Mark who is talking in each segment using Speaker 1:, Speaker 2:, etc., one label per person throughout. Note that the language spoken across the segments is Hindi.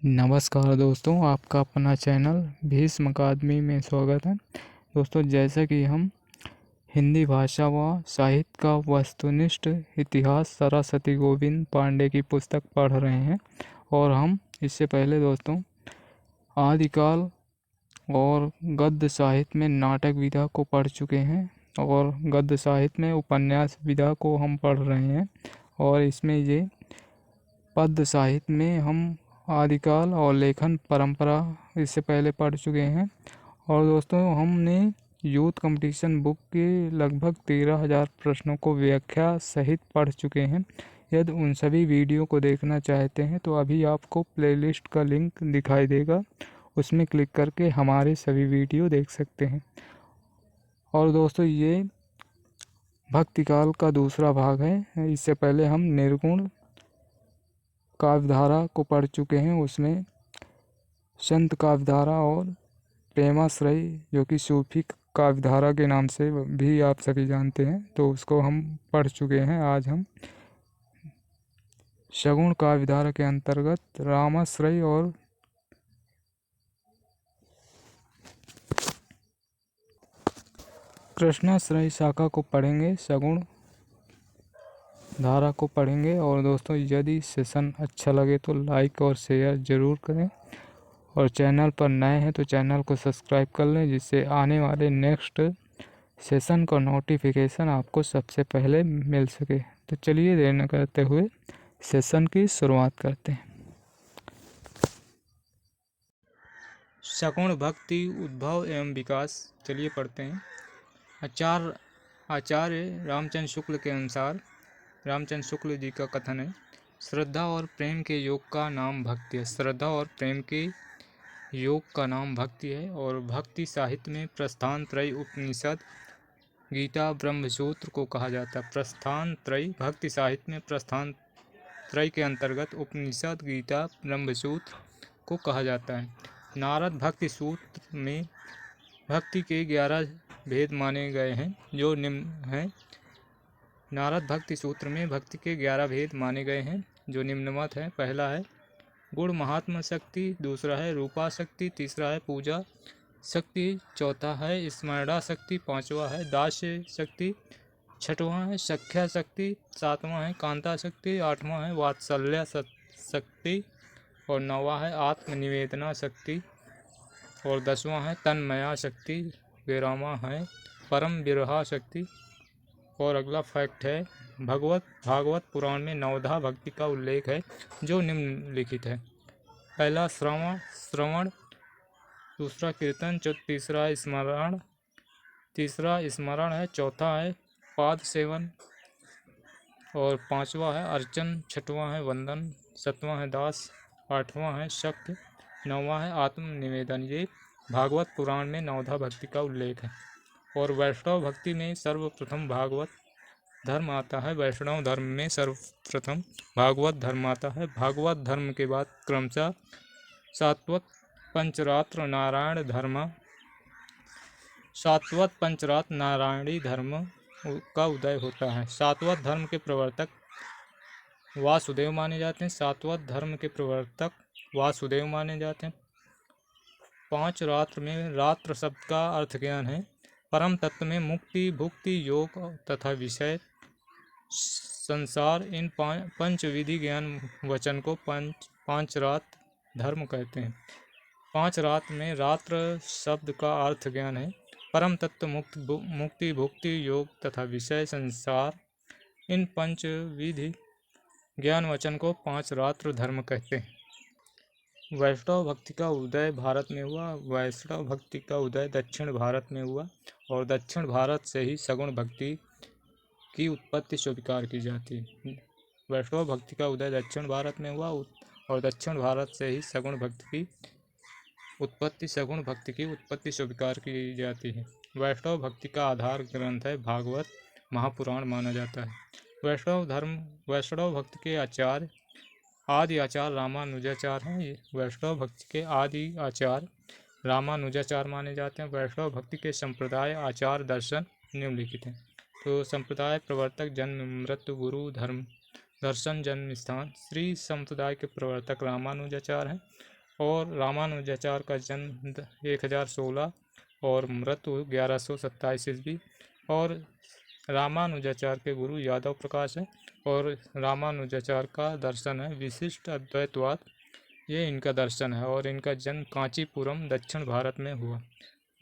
Speaker 1: नमस्कार दोस्तों, आपका अपना चैनल भीष्म अकादमी में स्वागत है। दोस्तों, जैसा कि हम हिंदी भाषा व साहित्य का वस्तुनिष्ठ इतिहास सरस्वती गोविंद पांडे की पुस्तक पढ़ रहे हैं और हम इससे पहले दोस्तों आदिकाल और गद्य साहित्य में नाटक विधा को पढ़ चुके हैं और गद्य साहित्य में उपन्यास विधा को हम पढ़ रहे हैं और इसमें ये पद्य साहित्य में हम आदिकाल और लेखन परंपरा इससे पहले पढ़ चुके हैं। और दोस्तों, हमने यूथ कंपटीशन बुक के लगभग 13,000 प्रश्नों को व्याख्या सहित पढ़ चुके हैं। यदि उन सभी वीडियो को देखना चाहते हैं तो अभी आपको प्लेलिस्ट का लिंक दिखाई देगा, उसमें क्लिक करके हमारे सभी वीडियो देख सकते हैं। और दोस्तों, ये भक्तिकाल का दूसरा भाग है। इससे पहले हम निर्गुण काव्यधारा को पढ़ चुके हैं, उसमें संत काव्यधारा और प्रेमाश्रय जो कि सूफी काव्यधारा के नाम से भी आप सभी जानते हैं, तो उसको हम पढ़ चुके हैं। आज हम सगुण काव्यधारा के अंतर्गत रामाश्रय और कृष्णाश्रय शाखा को पढ़ेंगे, सगुण धारा को पढ़ेंगे। और दोस्तों, यदि सेशन अच्छा लगे तो लाइक और शेयर ज़रूर करें और चैनल पर नए हैं तो चैनल को सब्सक्राइब कर लें, जिससे आने वाले नेक्स्ट सेशन का नोटिफिकेशन आपको सबसे पहले मिल सके। तो चलिए देर न करते हुए सेशन की शुरुआत करते हैं। सगुण भक्ति उद्भव एवं विकास, चलिए पढ़ते हैं। आचार्य रामचंद्र शुक्ल के अनुसार रामचंद्र शुक्ल जी का कथन है, श्रद्धा और प्रेम के योग का नाम भक्ति है। श्रद्धा और प्रेम के योग का नाम भक्ति है। और भक्ति साहित्य में प्रस्थान त्रय उपनिषद गीता ब्रह्मसूत्र को कहा जाता है। प्रस्थान त्रय भक्ति साहित्य में प्रस्थान त्रय के अंतर्गत उपनिषद गीता ब्रह्मसूत्र को कहा जाता है। नारद भक्ति सूत्र में भक्ति के 11 भेद माने गए हैं, जो निम्न हैं। नारद भक्ति सूत्र में भक्ति के 11 भेद माने गए हैं, जो निम्नवत हैं। पहला है गुण महात्मा शक्ति, दूसरा है रूपा शक्ति, तीसरा है पूजा शक्ति, चौथा है स्मरणा शक्ति, पांचवा है दास्य शक्ति, छठवां है सख्या शक्ति, सातवां है कांता शक्ति, आठवां है वात्सल्य शक्ति और नौवां है आत्मनिवेदना शक्ति और 10वां है तन्मया शक्ति, 11वां है परम विरहा शक्ति। और अगला फैक्ट है, भागवत पुराण में नवधा भक्ति का उल्लेख है, जो निम्नलिखित है। पहला श्रवण, दूसरा कीर्तन, तीसरा स्मरण है, चौथा है पाद सेवन और पांचवा है अर्चन, छठवां है वंदन, सातवां है दास, आठवां है शक्ति, नौवां है आत्मनिवेदन। ये भागवत पुराण में नवधा भक्ति का उल्लेख है। और वैष्णव भक्ति में सर्वप्रथम भागवत धर्म आता है। वैष्णव धर्म में सर्वप्रथम भागवत धर्म आता है। भागवत धर्म के बाद क्रमशः सात्वत पंचरात्र नारायणी धर्म का उदय होता है। सात्वत धर्म के प्रवर्तक वासुदेव माने जाते हैं। 5 रात्र में रात्र शब्द का अर्थ ज्ञान है। परम तत्व में मुक्ति, भुक्ति, योग तथा विषय संसार, इन 5 विधि ज्ञान वचन को पांच रात्र धर्म कहते हैं। 5 रात्र में रात्र शब्द का अर्थ ज्ञान है। परम तत्व, मुक्ति, भुक्ति, योग तथा विषय संसार, इन 5 विधि ज्ञान वचन को 5 रात्र धर्म कहते हैं। वैष्णव भक्ति का उदय भारत में हुआ। वैष्णव भक्ति का उदय दक्षिण भारत में हुआ और दक्षिण भारत से ही सगुण भक्ति की उत्पत्ति स्वीकार की जाती है। वैष्णव भक्ति का उदय दक्षिण भारत में हुआ और दक्षिण भारत से ही सगुण भक्ति की उत्पत्ति स्वीकार की जाती है। वैष्णव भक्ति का आधार ग्रंथ है भागवत महापुराण माना जाता है। वैष्णव भक्ति के आदि आचार्य रामानुजाचार्य हैं। वैष्णव भक्ति के आदि आचार्य रामानुजाचार्य माने जाते हैं। वैष्णव भक्ति के संप्रदाय आचार दर्शन निम्नलिखित हैं। तो संप्रदाय प्रवर्तक, जन्म, मृत्यु, गुरु, धर्म, दर्शन जन्म स्थान। श्री संप्रदाय के प्रवर्तक रामानुजाचार्य हैं और रामानुजाचार्य का जन्म 1016 और मृत्यु 1127 ईस्वी। और रामानुजाचार्य के गुरु यादव प्रकाश है और रामानुजाचार्य का दर्शन है विशिष्ट अद्वैतवाद, ये इनका दर्शन है और इनका जन्म कांचीपुरम दक्षिण भारत में हुआ।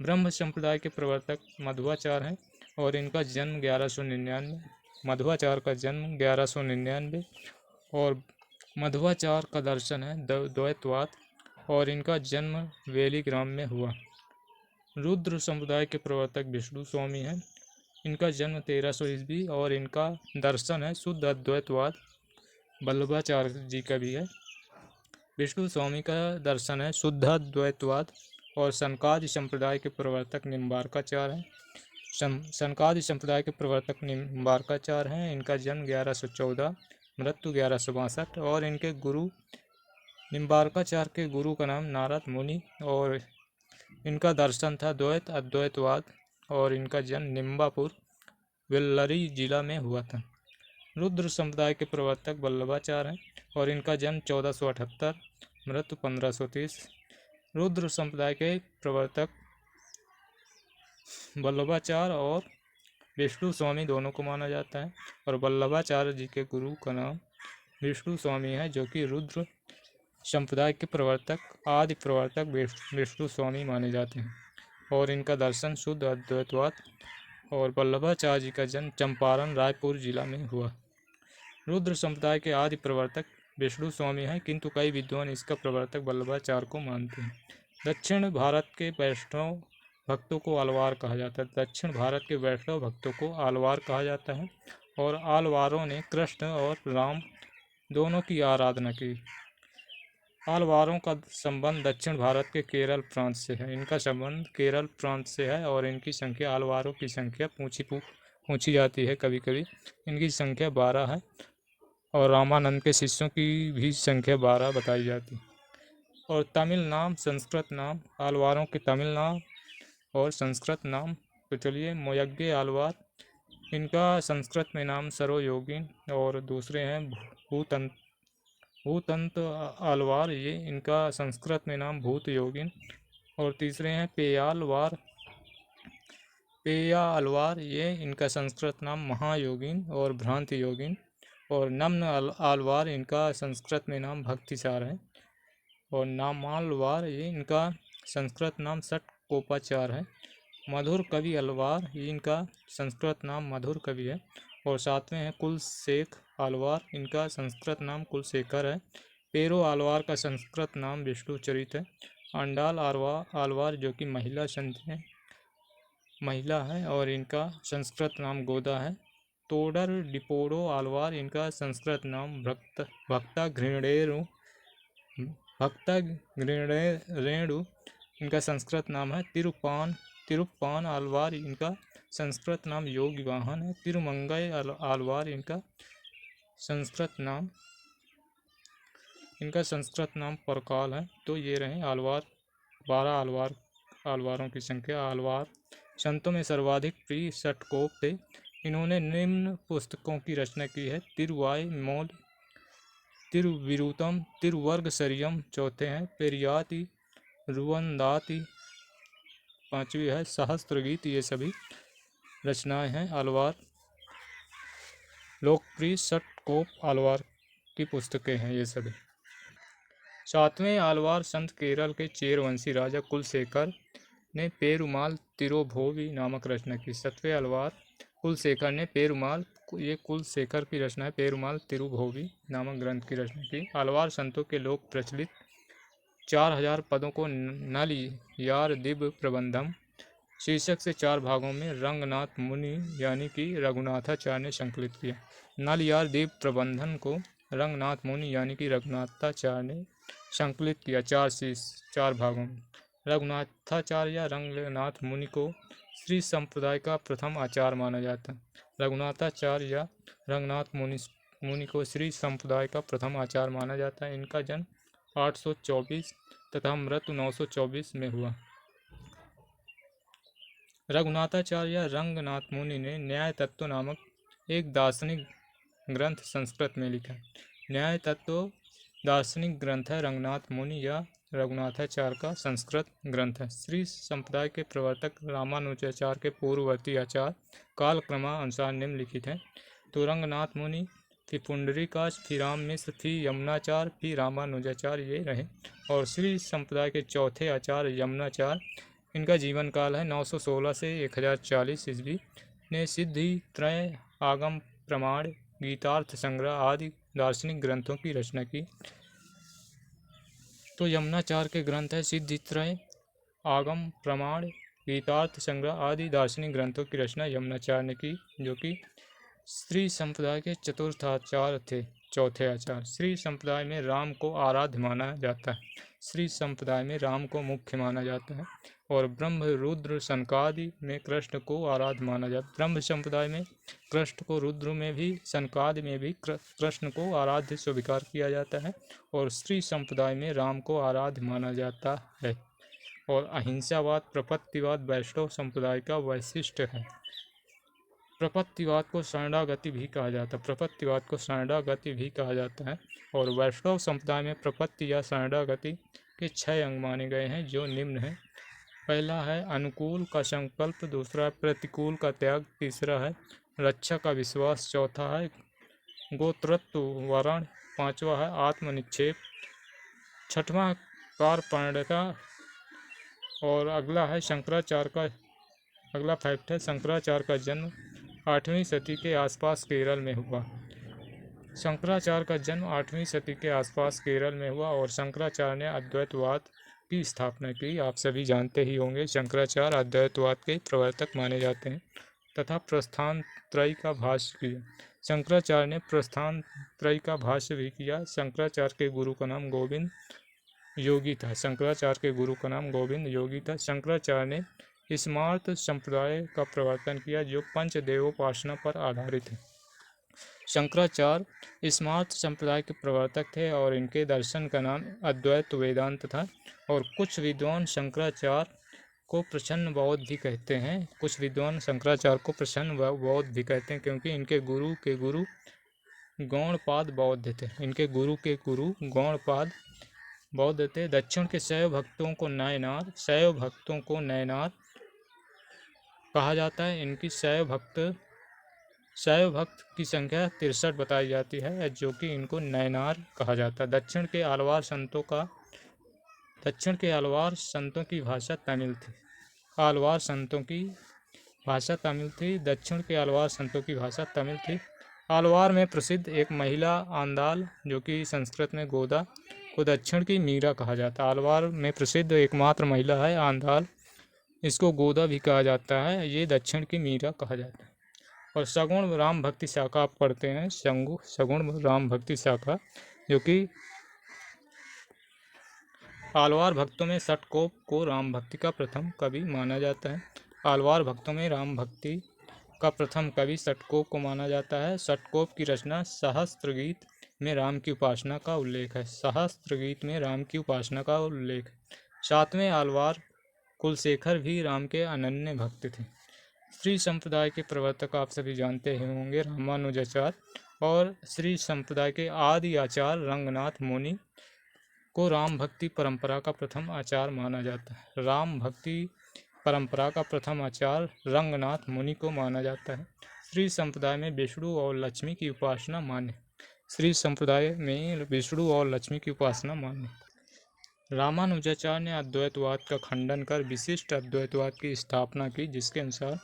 Speaker 1: ब्रह्म संप्रदाय के प्रवर्तक मध्वाचार्य हैं और इनका जन्म 1199, मध्वाचार्य का जन्म 1199 और मध्वाचार्य का दर्शन है द्वैतवाद और इनका जन्म वेलीग्राम में हुआ। रुद्र संप्रदाय के प्रवर्तक विष्णु स्वामी हैं, इनका जन्म 1300 ईस्वी और इनका दर्शन है शुद्ध अद्वैतवाद, वल्लभाचार्य जी का भी है। विष्णु स्वामी का दर्शन है शुद्ध अद्वैतवाद। और सनकादि संप्रदाय के प्रवर्तक निम्बार्काचार्य हैं। सनकादि संप्रदाय के प्रवर्तक निम्बार्काचार्य हैं, इनका जन्म 1114, मृत्यु 1162 और इनके गुरु निम्बार्काचार्य के गुरु का नाम नारद मुनि और इनका दर्शन था द्वैत अद्वैतवाद और इनका जन्म निम्बापुर वेल्लरी जिला में हुआ था। रुद्र संप्रदाय के प्रवर्तक वल्लभाचार्य हैं और इनका जन्म 1478, मृत्यु 1530। रुद्र संप्रदाय के प्रवर्तक वल्लभाचार्य और विष्णु स्वामी दोनों को माना जाता है और वल्लभाचार्य जी के गुरु का नाम विष्णु स्वामी है, जो कि रुद्र संप्रदाय के प्रवर्तक आदि प्रवर्तक विष्णु स्वामी माने जाते हैं और इनका दर्शन शुद्ध अद्वैतवाद। और वल्लभाचार्य जी का जन्म चंपारण रायपुर जिला में हुआ। रुद्र संप्रदाय के आदि प्रवर्तक विष्णु स्वामी हैं, किंतु कई विद्वान इसका प्रवर्तक वल्लभाचार्य को मानते हैं। दक्षिण भारत के वैष्णव भक्तों को आलवार कहा जाता है। दक्षिण भारत के वैष्णव भक्तों को आलवार कहा जाता है और आलवारों ने कृष्ण और राम दोनों की आराधना की। आलवारों का संबंध दक्षिण भारत के केरल प्रांत से है। इनका संबंध केरल प्रांत से है और इनकी संख्या, आलवारों की संख्या पूछी जाती है कभी कभी। इनकी संख्या 12 है और रामानंद के शिष्यों की भी संख्या 12 बताई जाती है। और तमिल नाम, संस्कृत नाम, आलवारों के तमिल नाम और संस्कृत नाम तो चलिए मोयग्गे आलवार, इनका संस्कृत में नाम सरोयोगिन और दूसरे हैं भूतंत आलवार, ये इनका संस्कृत में नाम भूत योगिन और तीसरे हैं पेया अलवार, ये इनका संस्कृत नाम महायोगिन और भ्रांति योगिन और नम्न आलवार, इनका संस्कृत में नाम भक्तिसार है और नामालवार, ये इनका संस्कृत नाम सटकोपाचार है। मधुर कवि अलवार, ये इनका संस्कृत नाम मधुर कवि है और सातवें हैं कुलशेख आलवार, इनका संस्कृत नाम कुलशेखर है। पेरो आलवार का संस्कृत नाम विष्णुचरित है। अंडाल आलवार जो कि महिला है और इनका संस्कृत नाम गोदा है। तोडर डिपोडो आलवार, इनका संस्कृत नाम भक्ता घृणेरु, इनका संस्कृत नाम है तिरुप्पान आलवार, इनका संस्कृत नाम योगी वाहन है। तिरुमंगई आलवार, इनका संस्कृत नाम परकाल है। तो ये रहे आलवार, 12 आलवारों की संख्या। आलवार संतों में सर्वाधिक प्रिय षटकोप थे। इन्होंने निम्न पुस्तकों की रचना की है। तिरुवाईमोल, तिरुविरुतम, तिरुवर्गसरियम चौथे हैं, पेरियाति, रुवंदाति पांचवी है, सहस्त्रगीत, ये सभी रचनाएं हैं आलवार लोकप्रिय षटकोप आलवार की पुस्तकें हैं ये सभी। सातवें आलवार संत केरल के चेरवंशी राजा कुलशेखर ने पेरुमाल तिरुभोवी नामक रचना की। सतवें आलवार कुलशेखर ने पेरुमाल, ये कुलशेखर की रचना है, पेरुमाल तिरुभोवी नामक ग्रंथ की रचना की। आलवार संतों के लोक प्रचलित 4000 पदों को नल यार दिव्य प्रबंधम शीर्षक से 4 भागों में रंगनाथ मुनि यानी कि रघुनाथाचार्य ने संकलित किया। नल यार दिव्य प्रबंधन को रंगनाथ मुनि यानी कि रघुनाथाचार्य ने संकलित किया 4 भागों में। रघुनाथाचार्य या रंगनाथ मुनि को श्री संप्रदाय का प्रथम आचार्य माना जाता है। रघुनाथाचार्य या रंगनाथ मुनि को श्री संप्रदाय का प्रथम आचार्य माना जाता है। इनका जन्म 824 तथा मृत्यु 924 में हुआ। रघुनाथाचार्य या रंगनाथ मुनि ने न्याय तत्व नामक एक दार्शनिक ग्रंथ संस्कृत में लिखा है। न्याय तत्व दार्शनिक ग्रंथ है। रंगनाथ मुनि या रघुनाथाचार्य का संस्कृत ग्रंथ है। श्री संप्रदाय के प्रवर्तक रामानुजाचार्य के पूर्ववर्ती आचार्य कालक्रमानुसार निम्नलिखित हैं। तो रंगनाथ मुनि, फिर पुंडरीकाक्ष, फिर राम मिश्र, फिर यमुनाचार्य, फिर रामानुजाचार्य, ये रहे। और श्री संप्रदाय के चौथे आचार्य यमुनाचार्य, इनका जीवन काल है 916 से 1040 ईस्वी। ने सिद्धि त्रय, आगम प्रमाण, गीतार्थ संग्रह आदि दार्शनिक ग्रंथों की रचना की। तो यमुनाचार्य के ग्रंथ है सिद्धित्रय, आगम प्रमाण, गीतार्थ संग्रह आदि दार्शनिक ग्रंथों की रचना यमुनाचार्य ने की, जो कि श्री संप्रदाय के चतुर्थ आचार्य थे, चौथे आचार्य। श्री संप्रदाय में राम को आराध्य माना जाता है। श्री संप्रदाय में राम को मुख्य माना जाता है और ब्रह्म, रुद्र, सनकादि में कृष्ण को आराध्य माना जाता है। ब्रह्म संप्रदाय में कृष्ण को, रुद्र में भी, सनकादि में भी कृष्ण को आराध्य स्वीकार किया जाता है और श्री संप्रदाय में राम को आराध्य माना जाता है। और अहिंसावाद, प्रपत्तिवाद वैष्णव संप्रदाय का वैशिष्ट्य है। प्रपत्तिवाद को शरणागति भी कहा जाता है। प्रपत्तिवाद को शरणागति भी कहा जाता है। और वैष्णव संप्रदाय में प्रपत्ति या शरणागति के 6 अंग माने गए हैं, जो निम्न है। पहला है अनुकूल का संकल्प, दूसरा है प्रतिकूल का त्याग, तीसरा है रक्षा का विश्वास, चौथा है गोत्रत्व वर्ण, पांचवा है आत्मनिक्षेप, छठवां कार्पण्यता। और अगला है शंकराचार्य का, अगला फैक्ट है शंकराचार्य का जन्म 8वीं सदी के आसपास केरल में हुआ। शंकराचार्य का जन्म 8वीं सदी के आसपास केरल में हुआ और शंकराचार्य ने अद्वैतवाद की स्थापना की। आप सभी जानते ही होंगे शंकराचार्य अद्वैतवाद के प्रवर्तक माने जाते हैं तथा प्रस्थान त्रयी का भाष्य किया। शंकराचार्य ने प्रस्थान त्रयी का भाष्य भी किया। शंकराचार्य के गुरु का नाम गोविंद योगी था। शंकराचार्य के गुरु का नाम गोविंद योगी था। शंकराचार्य ने स्मार्त संप्रदाय का प्रवर्तन किया, जो पंचदेवोपासना पर आधारित है। शंकराचार्य स्मार्त संप्रदाय के प्रवर्तक थे और इनके दर्शन का नाम अद्वैत वेदांत था। और कुछ विद्वान शंकराचार्य को प्रसन्न बौद्ध भी कहते हैं। कुछ विद्वान शंकराचार्य को प्रसन्न बौद्ध भी कहते हैं, क्योंकि इनके गुरु के गुरु गौड़पाद बौद्ध थे। इनके गुरु के गुरु गौड़पाद बौद्ध थे। दक्षिण के शैव भक्तों को नयनार कहा जाता है। इनकी शैव भक्त की संख्या 63 बताई जाती है, जो कि इनको नयनार कहा जाता है। दक्षिण के आलवार संतों की भाषा तमिल थी। दक्षिण के आलवार संतों की भाषा तमिल थी। आलवार में प्रसिद्ध एक महिला आंदाल, जो कि संस्कृत में गोदा, को दक्षिण की मीरा कहा जाता है। आलवार में प्रसिद्ध एकमात्र महिला है आंदाल, इसको गोदा भी कहा जाता है। ये दक्षिण की मीरा कहा जाता है। और सगुण राम भक्ति शाखा आप पढ़ते हैं, सगुण राम भक्ति शाखा, जो कि आलवार भक्तों में षटकोप को राम भक्ति का प्रथम कवि माना जाता है। आलवार भक्तों में राम भक्ति का प्रथम कवि षटकोप को माना जाता है। षटकोप की रचना सहस्त्रगीत में राम की उपासना का उल्लेख है। सातवें आलवार कुलशेखर भी राम के अनन्य भक्त थे। श्री संप्रदाय के प्रवर्तक आप सभी जानते ही होंगे रामानुजाचार्य, और श्री संप्रदाय के आदि आचार्य रंगनाथ मुनि को राम भक्ति परंपरा का प्रथम आचार्य माना जाता है। राम भक्ति परंपरा का प्रथम आचार्य रंगनाथ मुनि को माना जाता है। श्री संप्रदाय में विष्णु और लक्ष्मी की उपासना मान्य। रामानुजाचार्य ने अद्वैतवाद का खंडन कर विशिष्ट अद्वैतवाद की स्थापना की, जिसके अनुसार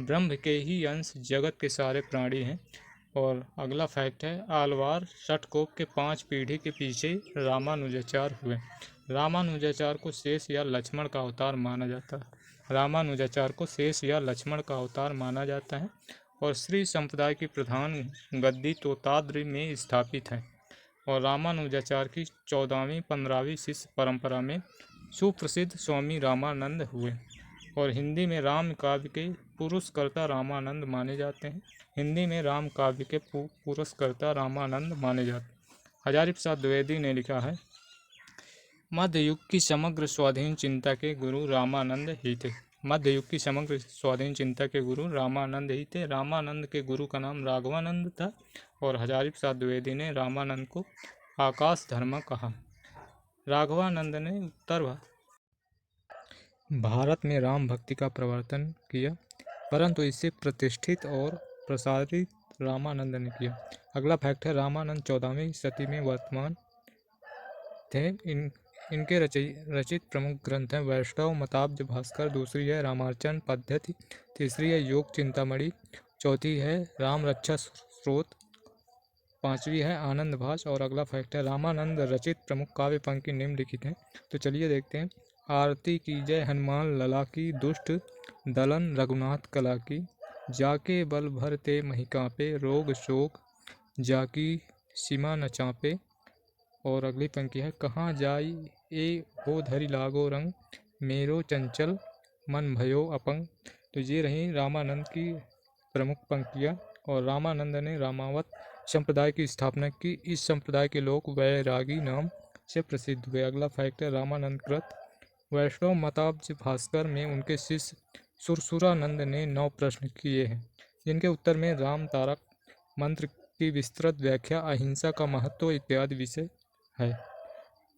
Speaker 1: ब्रह्म के ही अंश जगत के सारे प्राणी हैं। और अगला फैक्ट है आलवार षटकोप के 5 पीढ़ी के पीछे रामानुजाचार्य हुए। रामानुजाचार्य को शेष या लक्ष्मण का अवतार माना जाता है। और श्री संप्रदाय की प्रधान गद्दी तोताद्रि में स्थापित है। और रामानुजाचार्य की 14वीं-15वीं शिष्य परंपरा में सुप्रसिद्ध स्वामी रामानंद हुए। और हिंदी में राम काव्य के पुरुषकर्ता रामानंद माने जाते हैं। हजारी प्रसाद द्विवेदी ने लिखा है, मध्य युग की समग्र स्वाधीन चिंता के गुरु रामानंद ही थे। मध्य युग की समग्र स्वाधीन चिंता के गुरु रामानंद ही थे। रामानंद के गुरु का नाम राघवानंद था और हजारी प्रसाद द्विवेदी ने रामानंद को आकाश धर्म कहा। राघवानंद ने उत्तर भारत में राम भक्ति का प्रवर्तन किया, परंतु इसे प्रतिष्ठित और प्रसारित रामानंद ने किया। अगला फैक्ट है, रामानंद 14वीं शती में वर्तमान थे। इनके रचित प्रमुख ग्रंथ हैं वैष्णव मताब्ज भास्कर, दूसरी है रामार्चन पद्धति, तीसरी है योग चिंतामणि, चौथी है राम रक्षा स्रोत, पांचवी है आनंद भाष। और अगला फैक्ट है, रामानंद रचित प्रमुख काव्य पंक्ति निम्नलिखित हैं। तो चलिए देखते हैं। आरती की जय हनुमान लला की, दुष्ट दलन रघुनाथ कला की, जाके बल भरते मही कांपे, रोग शोक जाकी सीमा न चापे। और अगली पंक्ति है, कहाँ जाई ए हो धरि लागो रंग, मेरो चंचल मन भयो अपंग। तो ये रही रामानंद की प्रमुख पंक्तियाँ। और रामानंद ने रामावत संप्रदाय की स्थापना की। इस संप्रदाय के लोग वैरागी नाम से प्रसिद्ध हुए। अगला फैक्ट है, रामानंद कृत वैष्णव मताब्ज भास्कर में उनके शिष्य सुरसुरानंद ने 9 प्रश्न किए हैं, जिनके उत्तर में राम तारक मंत्र की विस्तृत व्याख्या, अहिंसा का महत्व इत्यादि विषय है।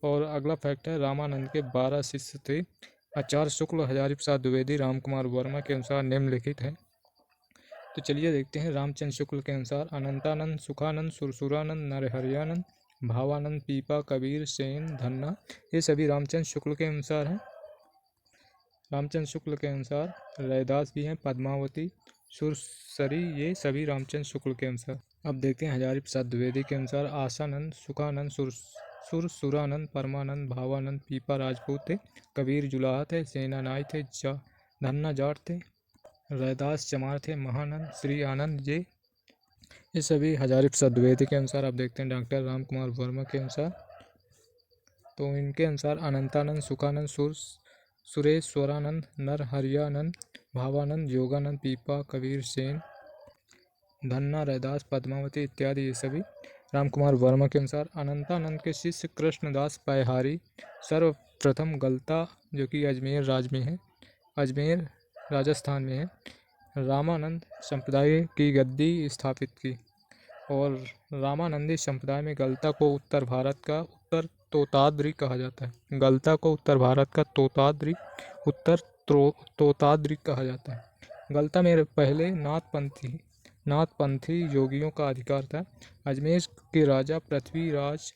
Speaker 1: और अगला फैक्ट है, रामानंद के 12 शिष्य थे। आचार्य शुक्ल, हजारी प्रसाद द्विवेदी, रामकुमार वर्मा के अनुसार निम्नलिखित है। तो चलिए देखते हैं। रामचंद्र शुक्ल के अनुसार अनंतानंद, सुखानंद, सुरसुरानंद, नरहरियानंद, भावानंद, पीपा, कबीर, सेन, धन्ना, ये सभी रामचंद्र शुक्ल के अनुसार हैं। रामचंद्र शुक्ल के अनुसार रैदास भी हैं, पद्मावती, सुरसरी, ये सभी रामचंद्र शुक्ल के अनुसार। अब देखते हैं हजारी प्रसाद द्विवेदी के अनुसार आशानंद, सुखानंद, सुरसुरानंद, परमानंद, भावानंद, पीपा राजपूत थे, कबीर जुलाहा थे, सेना नाई थे, धन्ना जाट थे, रैदास चमार थे, महानंद, श्री आनंद, ये सभी हजारी प्रसाद द्विवेदी के अनुसार। अब देखते हैं डॉक्टर रामकुमार वर्मा के अनुसार। तो इनके अनुसार अनंतानंद, सुखानंद, सुरेश्वरानंद, नरहरियानंद, भावानंद, योगानंद, पीपा, कबीर, सेन, धन्ना, रैदास, पद्मावती इत्यादि ये सभी रामकुमार वर्मा के अनुसार। अनंतानंद के शिष्य कृष्णदास पैहारी सर्वप्रथम गलता, जो कि अजमेर राज्य में है, अजमेर राजस्थान में है, रामानंद संप्रदाय की गद्दी स्थापित की। और रामानंदी संप्रदाय में गलता को उत्तर भारत का उत्तर तोताद्री कहा जाता है। गलता को उत्तर भारत का तोताद्री कहा जाता है। गलता में पहले नाथपंथी योगियों का अधिकार था। अजमेर के राजा पृथ्वीराज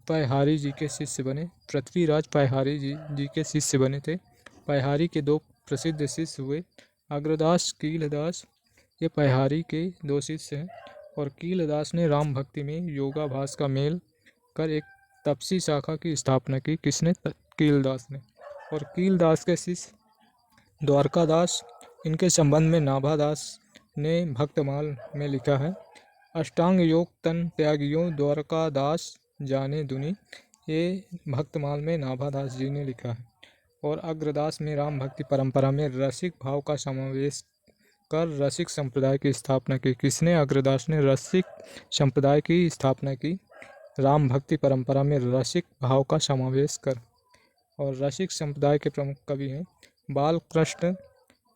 Speaker 1: पैहारी जी के शिष्य बने। पृथ्वीराज पैहारी जी के शिष्य बने थे। पैहारी के 2 प्रसिद्ध शिष्य हुए, अग्रदास, कीलदास, ये पैहारी के 2 शिष्य हैं। और कीलदास ने राम भक्ति में योगाभास का मेल कर एक तपसी शाखा की स्थापना की। किसने? कीलदास ने। और कीलदास के शिष्य द्वारकादास, इनके संबंध में नाभादास ने भक्तमाल में लिखा है, अष्टांग योग तन त्यागियों द्वारकादास जाने दुनी, ये भक्तमाल में नाभादास जी ने लिखा है। और अग्रदास ने राम भक्ति परंपरा में रसिक भाव का समावेश कर रसिक संप्रदाय की स्थापना की। किसने? अग्रदास ने रसिक संप्रदाय की स्थापना की, राम भक्ति परंपरा में रसिक भाव का समावेश कर। और रसिक संप्रदाय के प्रमुख कवि हैं बाल कृष्ण,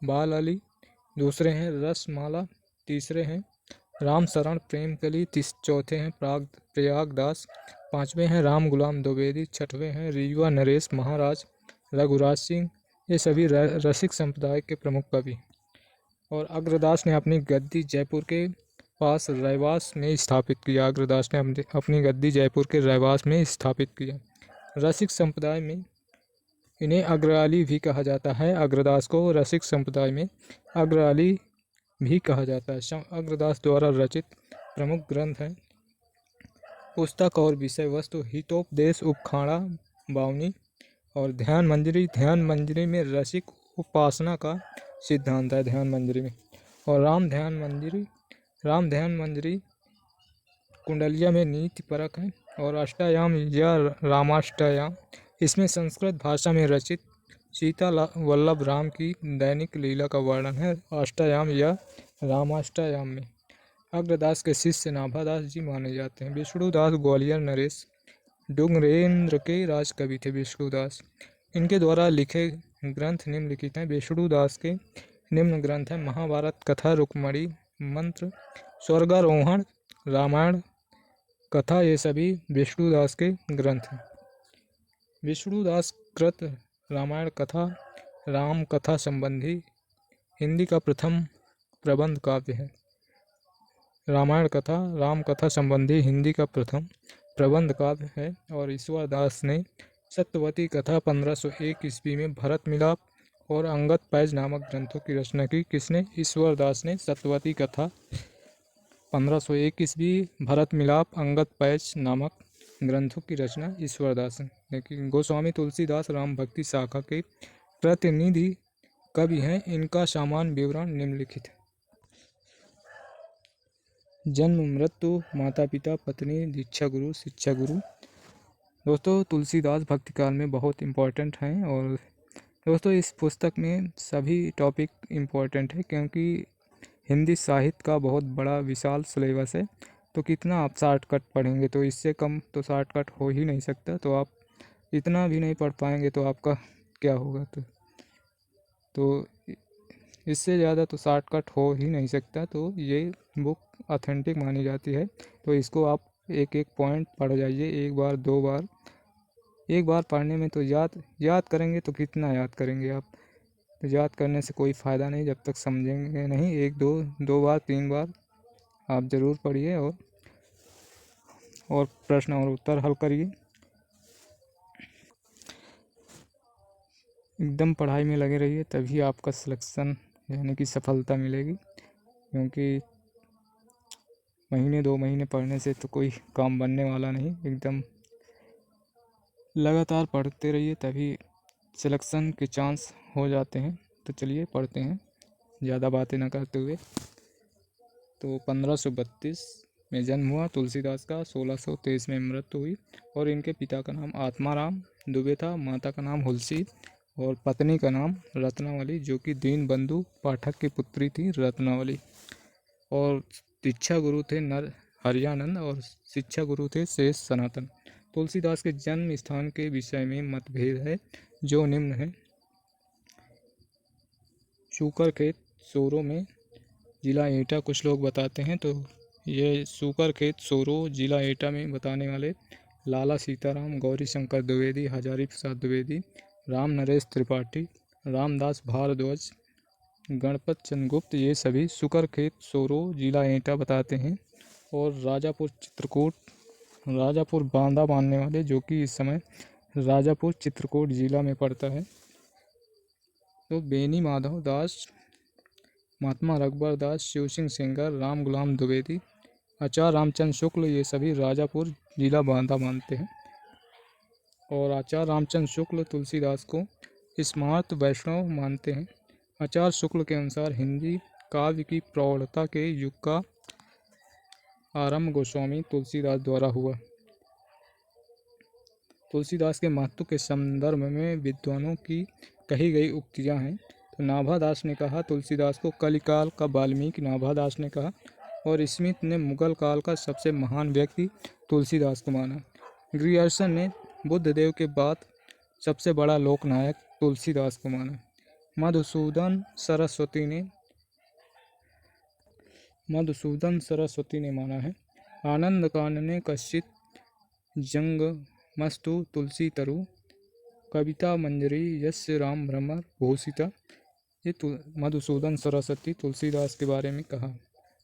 Speaker 1: बाल अली, दूसरे हैं रसमाला, तीसरे हैं राम शरण प्रेमकली, चौथे हैं प्रयागदास, पांचवें हैं राम गुलाम द्विवेदी, छठवें हैं रीवा नरेश महाराज, रघुराज सिंह, ये सभी रसिक संप्रदाय के प्रमुख कवि। और अग्रदास ने अपनी गद्दी जयपुर के पास रैवास में स्थापित किया। अग्रदास ने अपनी गद्दी जयपुर के रैवास में स्थापित किया। रसिक संप्रदाय में इन्हें अग्रअली भी कहा जाता है। अग्रदास को रसिक संप्रदाय में अग्रअली भी कहा जाता है। अग्रदास द्वारा रचित प्रमुख ग्रंथ हैं पुस्तक और विषय वस्तु हितोपदेश, उपखाड़ा, बावनी और ध्यान मंजरी। ध्यान मंजरी में रसिक उपासना का सिद्धांत है, ध्यान मंजरी में। और राम ध्यान मंजरी कुंडलिया में नीति परक है। और अष्टायाम या रामाष्टायाम, इसमें संस्कृत भाषा में रचित सीता वल्लभ राम की दैनिक लीला का वर्णन है, अष्टायाम या रामाष्टायाम में। अग्रदास के शिष्य नाभादास जी माने जाते हैं। विष्णुदास ग्वालियर नरेश डुंगरेंद्र के राजकवि थे। विष्णुदास, इनके द्वारा लिखे ग्रंथ निम्नलिखित हैं। विष्णु दास के निम्न ग्रंथ हैं महाभारत कथा, रुक्मणी मंत्र, स्वर्गारोहण, रामायण कथा, ये सभी विष्णु दास के ग्रंथ हैं। विष्णु दास कृत रामायण कथा राम कथा संबंधी हिंदी का प्रथम प्रबंध काव्य है। रामायण कथा राम कथा संबंधी हिंदी का प्रथम प्रबंध काव्य है। और ईश्वर दास ने सत्यवती कथा 1501 ईस्वी में भरत मिलाप और अंगद पैज नामक ग्रंथों की रचना की। किसने? ईश्वर दास ने सत्यवती कथा 1501 ईस्वी, भरत मिलाप, अंगद पैज नामक ग्रंथों की रचना ईश्वर दास ने। लेकिन गोस्वामी तुलसीदास राम भक्ति शाखा के प्रतिनिधि कवि हैं। इनका सामान्य विवरण निम्नलिखित है। जन्म, मृत्यु, माता पिता, पत्नी, दीक्षा गुरु, शिक्षा गुरु। दोस्तों तुलसीदास भक्ति काल में बहुत इम्पोर्टेंट हैं। और दोस्तों इस पुस्तक में सभी टॉपिक इम्पोर्टेंट है, क्योंकि हिंदी साहित्य का बहुत बड़ा विशाल सिलेबस है। तो कितना आप शॉर्टकट पढ़ेंगे, तो इससे कम तो शॉर्टकट हो ही नहीं सकता। तो आप इतना भी नहीं पढ़ पाएंगे तो आपका क्या होगा। तो इससे ज़्यादा तो शॉर्टकट हो ही नहीं सकता। तो ये बुक ऑथेंटिक मानी जाती है। तो इसको आप एक एक पॉइंट पढ़ जाइए, एक बार दो बार। एक बार पढ़ने में तो याद करेंगे तो कितना याद करेंगे आप। तो याद करने से कोई फ़ायदा नहीं जब तक समझेंगे नहीं। एक दो बार 3 बार आप ज़रूर पढ़िए और प्रश्न और उत्तर हल करिए। एकदम पढ़ाई में लगे रहिए, तभी आपका सिलेक्शन यानी कि सफलता मिलेगी। क्योंकि महीने 2 महीने पढ़ने से तो कोई काम बनने वाला नहीं। एकदम लगातार पढ़ते रहिए, तभी सिलेक्शन के चांस हो जाते हैं। तो चलिए पढ़ते हैं, ज़्यादा बातें ना करते हुए। तो 1532 में जन्म हुआ तुलसीदास का, 1623 में मृत्यु हुई। और इनके पिता का नाम आत्माराम दुबे था, माता का नाम हुलसी और पत्नी का नाम रत्नावली, जो कि दीनबंधु पाठक की पुत्री थी रत्नावली। और दीक्षा गुरु थे नर हरियानंद और शिक्षा गुरु थे शेष सनातन। तुलसीदास के जन्म स्थान के विषय में मतभेद है, जो निम्न है। सूकरखेत सोरो में, जिला एटा कुछ लोग बताते हैं। तो ये सूकरखेत सोरो जिला एटा में बताने वाले लाला सीताराम, गौरी शंकर द्विवेदी, हजारी प्रसाद द्विवेदी, राम नरेश त्रिपाठी, रामदास भारद्वाज, गणपत चंद्र गुप्त, ये सभी सूकरखेत सोरो जिला एटा बताते हैं। और राजापुर बांदा मानने वाले, जो कि इस समय राजापुर चित्रकूट जिला में पड़ता है। तो बेनी माधव दास, महात्मा रघुबर दास, शिव सिंह सेंगर, राम गुलाम द्विवेदी, आचार्य रामचंद्र शुक्ल, ये सभी राजापुर जिला बांदा मानते हैं। और आचार्य रामचंद्र शुक्ल तुलसीदास को स्मार्त वैष्णव मानते हैं। आचार्य शुक्ल के अनुसार हिंदी काव्य की प्रौढ़ता के युग का आरंभ गोस्वामी तुलसीदास द्वारा हुआ। तुलसीदास के महत्व के संदर्भ में विद्वानों की कही गई उक्तियां हैं। तो नाभादास ने कहा तुलसीदास को कलिकाल का वाल्मीकि, नाभादास ने कहा। और स्मिथ ने मुगल काल का सबसे महान व्यक्ति तुलसीदास को माना। ग्रियर्सन ने बुद्धदेव के बाद सबसे बड़ा लोकनायक तुलसीदास को माना। मधुसूदन सरस्वती ने माना है। आनंद कांड ने कश्चित जंगमस्तु तुलसी तरु, कविता मंजरी यस्य राम भ्रमर भूषिता, ये मधुसूदन सरस्वती तुलसीदास के बारे में कहा।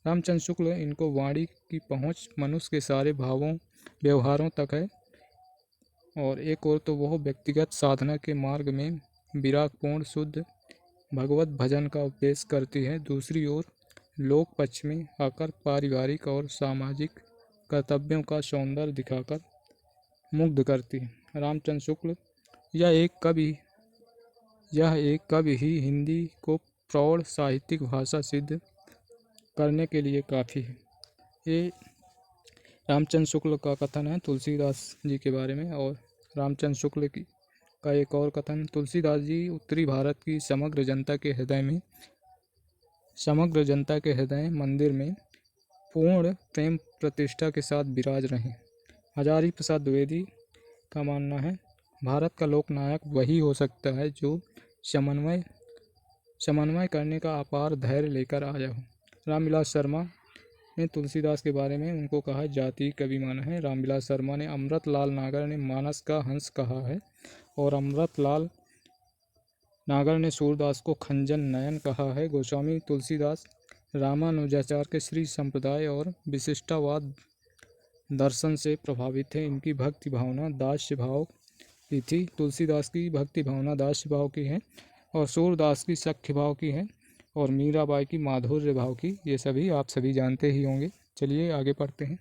Speaker 1: रामचंद्र शुक्ल, इनको वाणी की पहुँच मनुष्य के सारे भावों व्यवहारों तक है। और एक और तो वह व्यक्तिगत साधना के मार्ग में विरागपूर्ण शुद्ध भगवत भजन का उपदेश करती है। दूसरी ओर लोक पक्ष में आकर पारिवारिक और सामाजिक कर्तव्यों का सौंदर्य दिखाकर मुग्ध करती है। रामचंद्र शुक्ल यह एक कवि ही हिंदी को प्रौढ़ साहित्यिक भाषा सिद्ध करने के लिए काफ़ी है। ये रामचंद्र शुक्ल का कथन है तुलसीदास जी के बारे में। और रामचंद्र शुक्ल का एक और कथन, तुलसीदास जी उत्तरी भारत की समग्र जनता के हृदय मंदिर में पूर्ण प्रेम प्रतिष्ठा के साथ विराज रहे। हजारी प्रसाद द्विवेदी का मानना है भारत का लोकनायक वही हो सकता है जो समन्वय समन्वय करने का अपार धैर्य लेकर आया हूँ। रामविलास शर्मा ने तुलसीदास के बारे में उनको कहा जाति कवि माना है। रामविलास शर्मा ने अमृतलाल नागर ने मानस का हंस कहा है और अमृतलाल नागर ने सूरदास को खंजन नयन कहा है। गोस्वामी तुलसीदास रामानुजाचार्य के श्री संप्रदाय और विशिष्टावाद दर्शन से प्रभावित थे। इनकी भक्ति भावना दास्य भाव की थी। तुलसीदास की भक्ति भावना दास्य भाव की है और सूरदास की सख्य भाव की है और मीराबाई की माधुर्य भाव की। ये सभी आप सभी जानते ही होंगे। चलिए आगे पढ़ते हैं।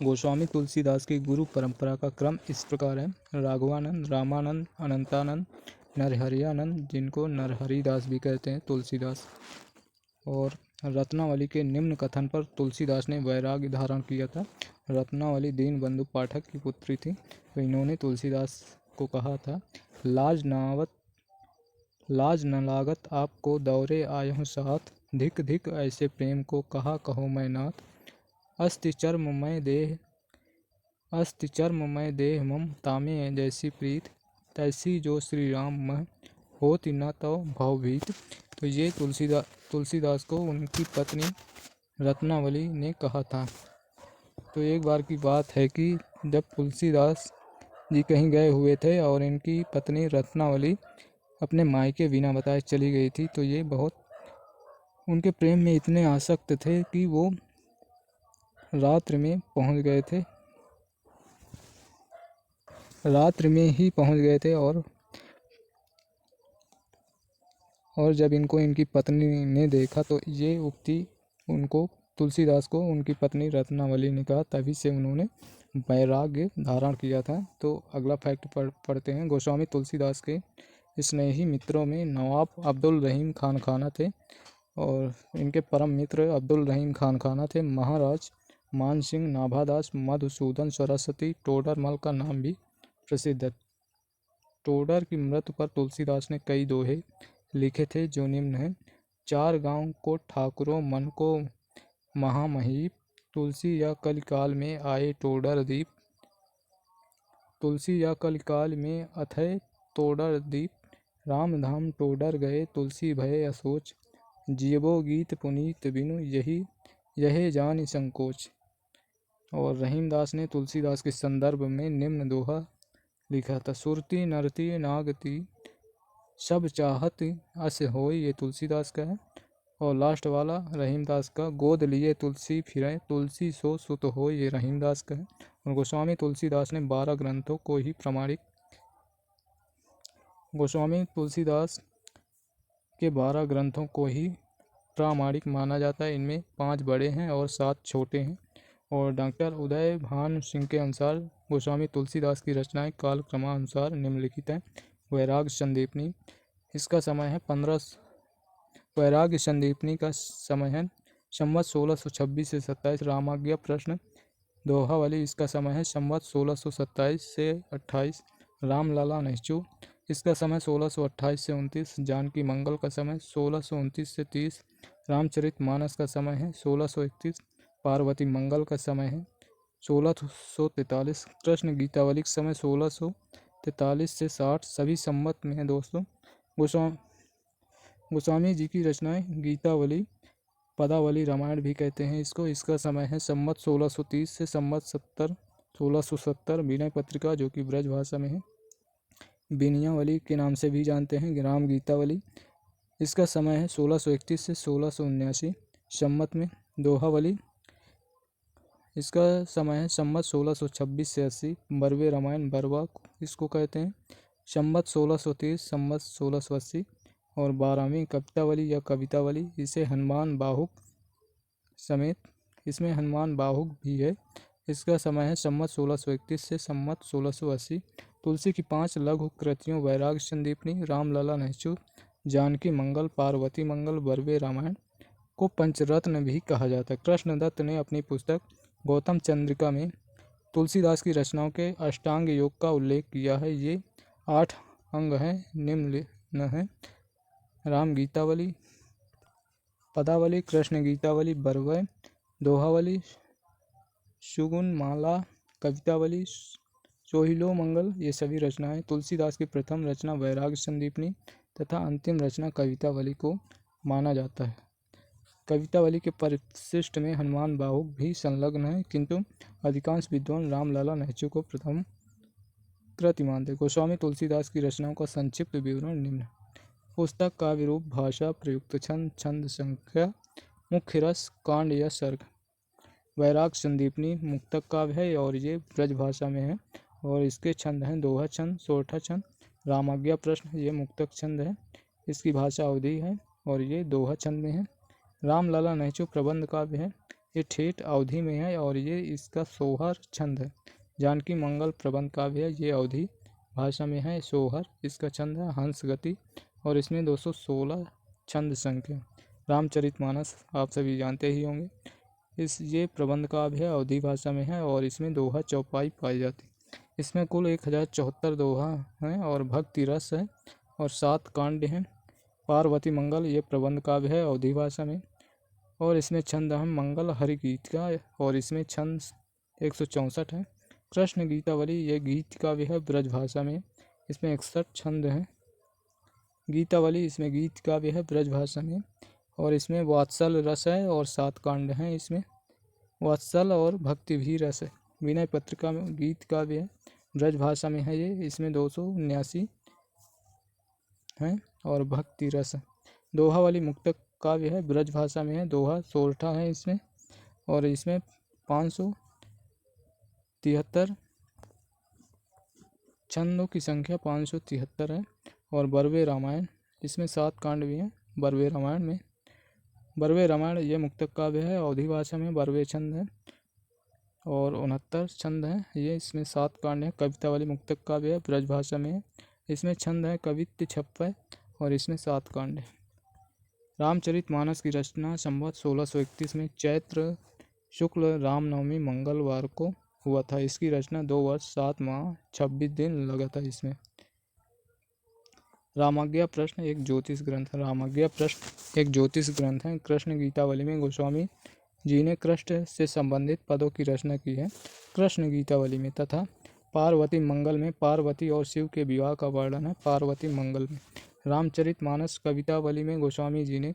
Speaker 1: गोस्वामी तुलसीदास की गुरु परंपरा का क्रम इस प्रकार है। राघवानंद, रामानंद, अनंतानंद, नरहरियानंद, जिनको नरहरिदास भी कहते हैं, तुलसीदास और रत्नावली के निम्न कथन पर तुलसीदास ने वैराग्य धारण किया था। रत्नावली दीनबंधु पाठक की पुत्री थी, तो इन्होंने तुलसीदास को कहा था, लाज न लागत आपको दौरे आयहु साथ, धिक धिक ऐसे प्रेम को कहा कहो मैं नाथ। अस्ति चर्ममय देह मम, तामे जैसी प्रीत, तैसी जो श्री राम मह, होती न तो भवभीत। तो ये तुलसीदास को उनकी पत्नी रत्नावली ने कहा था। तो एक बार की बात है कि जब तुलसीदास जी कहीं गए हुए थे और इनकी पत्नी रत्नावली अपने मायके बिना बताए चली गई थी, तो ये बहुत उनके प्रेम में इतने आसक्त थे कि वो रात्रि में ही पहुंच गए थे और जब इनको इनकी पत्नी ने देखा तो ये उक्ति उनको तुलसीदास को उनकी पत्नी रत्नावली ने कहा, तभी से उन्होंने वैराग्य धारण किया था। तो अगला फैक्ट पढ़ते हैं। गोस्वामी तुलसीदास के स्नेही मित्रों में नवाब अब्दुल रहीम खान खाना थे और इनके परम मित्र अब्दुल रहीम खान खाना थे। महाराज मान सिंह, नाभादास, मधुसूदन सरस्वती, टोडरमल का नाम भी प्रसिद्ध है। टोडर की मृत्यु पर तुलसीदास ने कई दोहे लिखे थे जो निम्न हैं। चार गांव को ठाकुरों मन को महामहीप, तुलसी या कलिकाल में आए टोडर दीप, तुलसी या कलिकाल में अथय टोडर दीप, राम धाम टोडर गए तुलसी भय असोच, जियबो गीत पुनीत बिनु यही जान संकोच। और रहीमदास ने तुलसीदास के संदर्भ में निम्न दोहा लिखा था। सुरती नरती नागती सब चाहत अस होय, ये तुलसीदास का है। और लास्ट वाला रहीमदास का, गोद लिए तुलसी फिरे तुलसी सो सुत हो, ये रहीमदास का है। और गोस्वामी तुलसीदास ने 12 ग्रंथों को ही गोस्वामी तुलसीदास के 12 ग्रंथों को ही प्रामाणिक माना जाता है। इनमें 5 बड़े हैं और 7 छोटे हैं। और डॉक्टर उदय भान सिंह के अनुसार गोस्वामी तुलसीदास की रचनाएं कालक्रमानुसार निम्नलिखित हैं। वैराग्य संदीपनी, इसका समय है वैराग्य संदीपनी का समय है संवत 1626 से 27। रामाज्ञा प्रश्न दोहावली, इसका समय है संवत 1627 से 28। रामलला नहचू, इसका समय 1628 से 29। जानकी मंगल का समय 1629 से 30। रामचरित मानस का समय है 1631। पार्वती मंगल का समय है 1643। कृष्ण गीतावली का समय 1643 से 60। सभी सम्मत में है दोस्तों। गोस्वामी जी की रचनाएं गीतावली, पदावली, रामायण भी कहते हैं इसको। इसका समय है संवत 1630 से संवत 1670। विनय पत्रिका जो कि ब्रज भाषा में है, बिनियावली के नाम से भी जानते हैं, राम गीतावली, इसका समय है 1631 से 1679 संवत में। दोहावली, इसका समय है संवत 1626 से 80। बरवे रामायण, बरवा इसको कहते हैं, संवत 1630 संवत 1680। और 12वीं कवितावली या कवितावली, इसे हनुमान बाहुक समेत, इसमें हनुमान बाहुक भी है, इसका समय है संवत 1631 से संवत 1680। तुलसी की 5 लघु कृतियों वैराग्य संदीपनी, रामलला नहचू, जानकी मंगल, पार्वती मंगल, बरवे रामायण को पंचरत्न भी कहा जाता है। कृष्णदत्त ने अपनी पुस्तक गौतम चंद्रिका में तुलसीदास की रचनाओं के अष्टांग योग का उल्लेख किया है। ये 8 अंग हैं, निम्न है। राम गीतावली, पदावली, कृष्ण गीतावली, बरवय, दोहावली, सुगुन माला, कवितावली,
Speaker 2: चोहिलो मंगल, ये सभी रचनाएं। तुलसीदास की प्रथम रचना वैराग्य संदीपनी तथा अंतिम रचना कवितावली को माना जाता है। कवितावली के परिशिष्ट में हनुमान बाहुक भी संलग्न है, किंतु अधिकांश विद्वान रामलाला नेहचु को प्रथम कृति मानते। गोस्वामी तुलसीदास की रचनाओं का संक्षिप्त विवरण निम्न। पुस्तक काव्य रूप, भाषा, प्रयुक्त छंद, छंद संख्या, मुख्य रस, कांड या सर्ग। वैराग संदीपनी मुक्तक काव्य है और ये ब्रज भाषा में है और इसके छंद हैं दोहा छंद, सोरठा छंद। रामाज्ञा प्रश्न, ये मुक्तक छंद है, इसकी भाषा अवधी है और ये दोहा छंद में है। रामलाला नेहचु प्रबंध काव्य है, ये ठेठ अवधि में है और ये इसका सोहर छंद है। जानकी मंगल प्रबंध काव्य है, ये अवधी भाषा में है, सोहर इसका छंद है, हंस गति और इसमें 216 छंद संख्या। रामचरितमानस आप सभी जानते ही होंगे, ये प्रबंध काव्य है, अवधी भाषा में है और इसमें दोहा चौपाई पाई जाती। इसमें कुल 1074 दोहा हैं और भक्ति रस है और 7 कांड हैं। पार्वती मंगल, ये प्रबंध काव्य है, अवधी भाषा में और इसमें छंद है मंगल हरि गीत का और इसमें छंद 164 है। कृष्ण गीतावली, ये गीत काव्य है, ब्रज भाषा में, इसमें 61 छंद हैं। गीतावली, इसमें गीत काव्य है, ब्रज भाषा में और इसमें वात्सल रस है और 7 कांड हैं। इसमें वात्सल और भक्ति भी रस है। विनय पत्रिका में गीत काव्य है, ब्रज भाषा में है, ये इसमें 279 हैं और भक्ति रस है। दोहा वाली मुक्तक काव्य है, ब्रज भाषा में है, दोहा सोरठा है इसमें और इसमें 573 छंदों की संख्या 573 है। और बरवे रामायण, इसमें 7 कांड भी हैं। बरवे रामायण में, बरवे रामायण ये मुक्तक काव्य है, अवधी भाषा में बरवे छंद है और 69 छंद हैं। ये इसमें 7 कांड हैं। कविता वाली मुक्तक काव्य है, ब्रज भाषा में है, इसमें छंद है कवित्त छप्पय और इसमें 7 कांड हैं। रामचरितमानस की रचना संवत 1631 में चैत्र शुक्ल रामनवमी मंगलवार को हुआ था। इसकी रचना 2 वर्ष 7 माह 26 दिन लगा था इसमें। रामाज्ञा प्रश्न एक ज्योतिष ग्रंथ है। रामाज्ञा प्रश्न एक ज्योतिष ग्रंथ है। कृष्ण गीतावली में गोस्वामी जी ने कृष्ण से संबंधित पदों की रचना की है कृष्ण गीतावली में, तथा पार्वती मंगल में पार्वती और शिव के विवाह का वर्णन है पार्वती मंगल में। रामचरितमानस कवितावली में गोस्वामी जी ने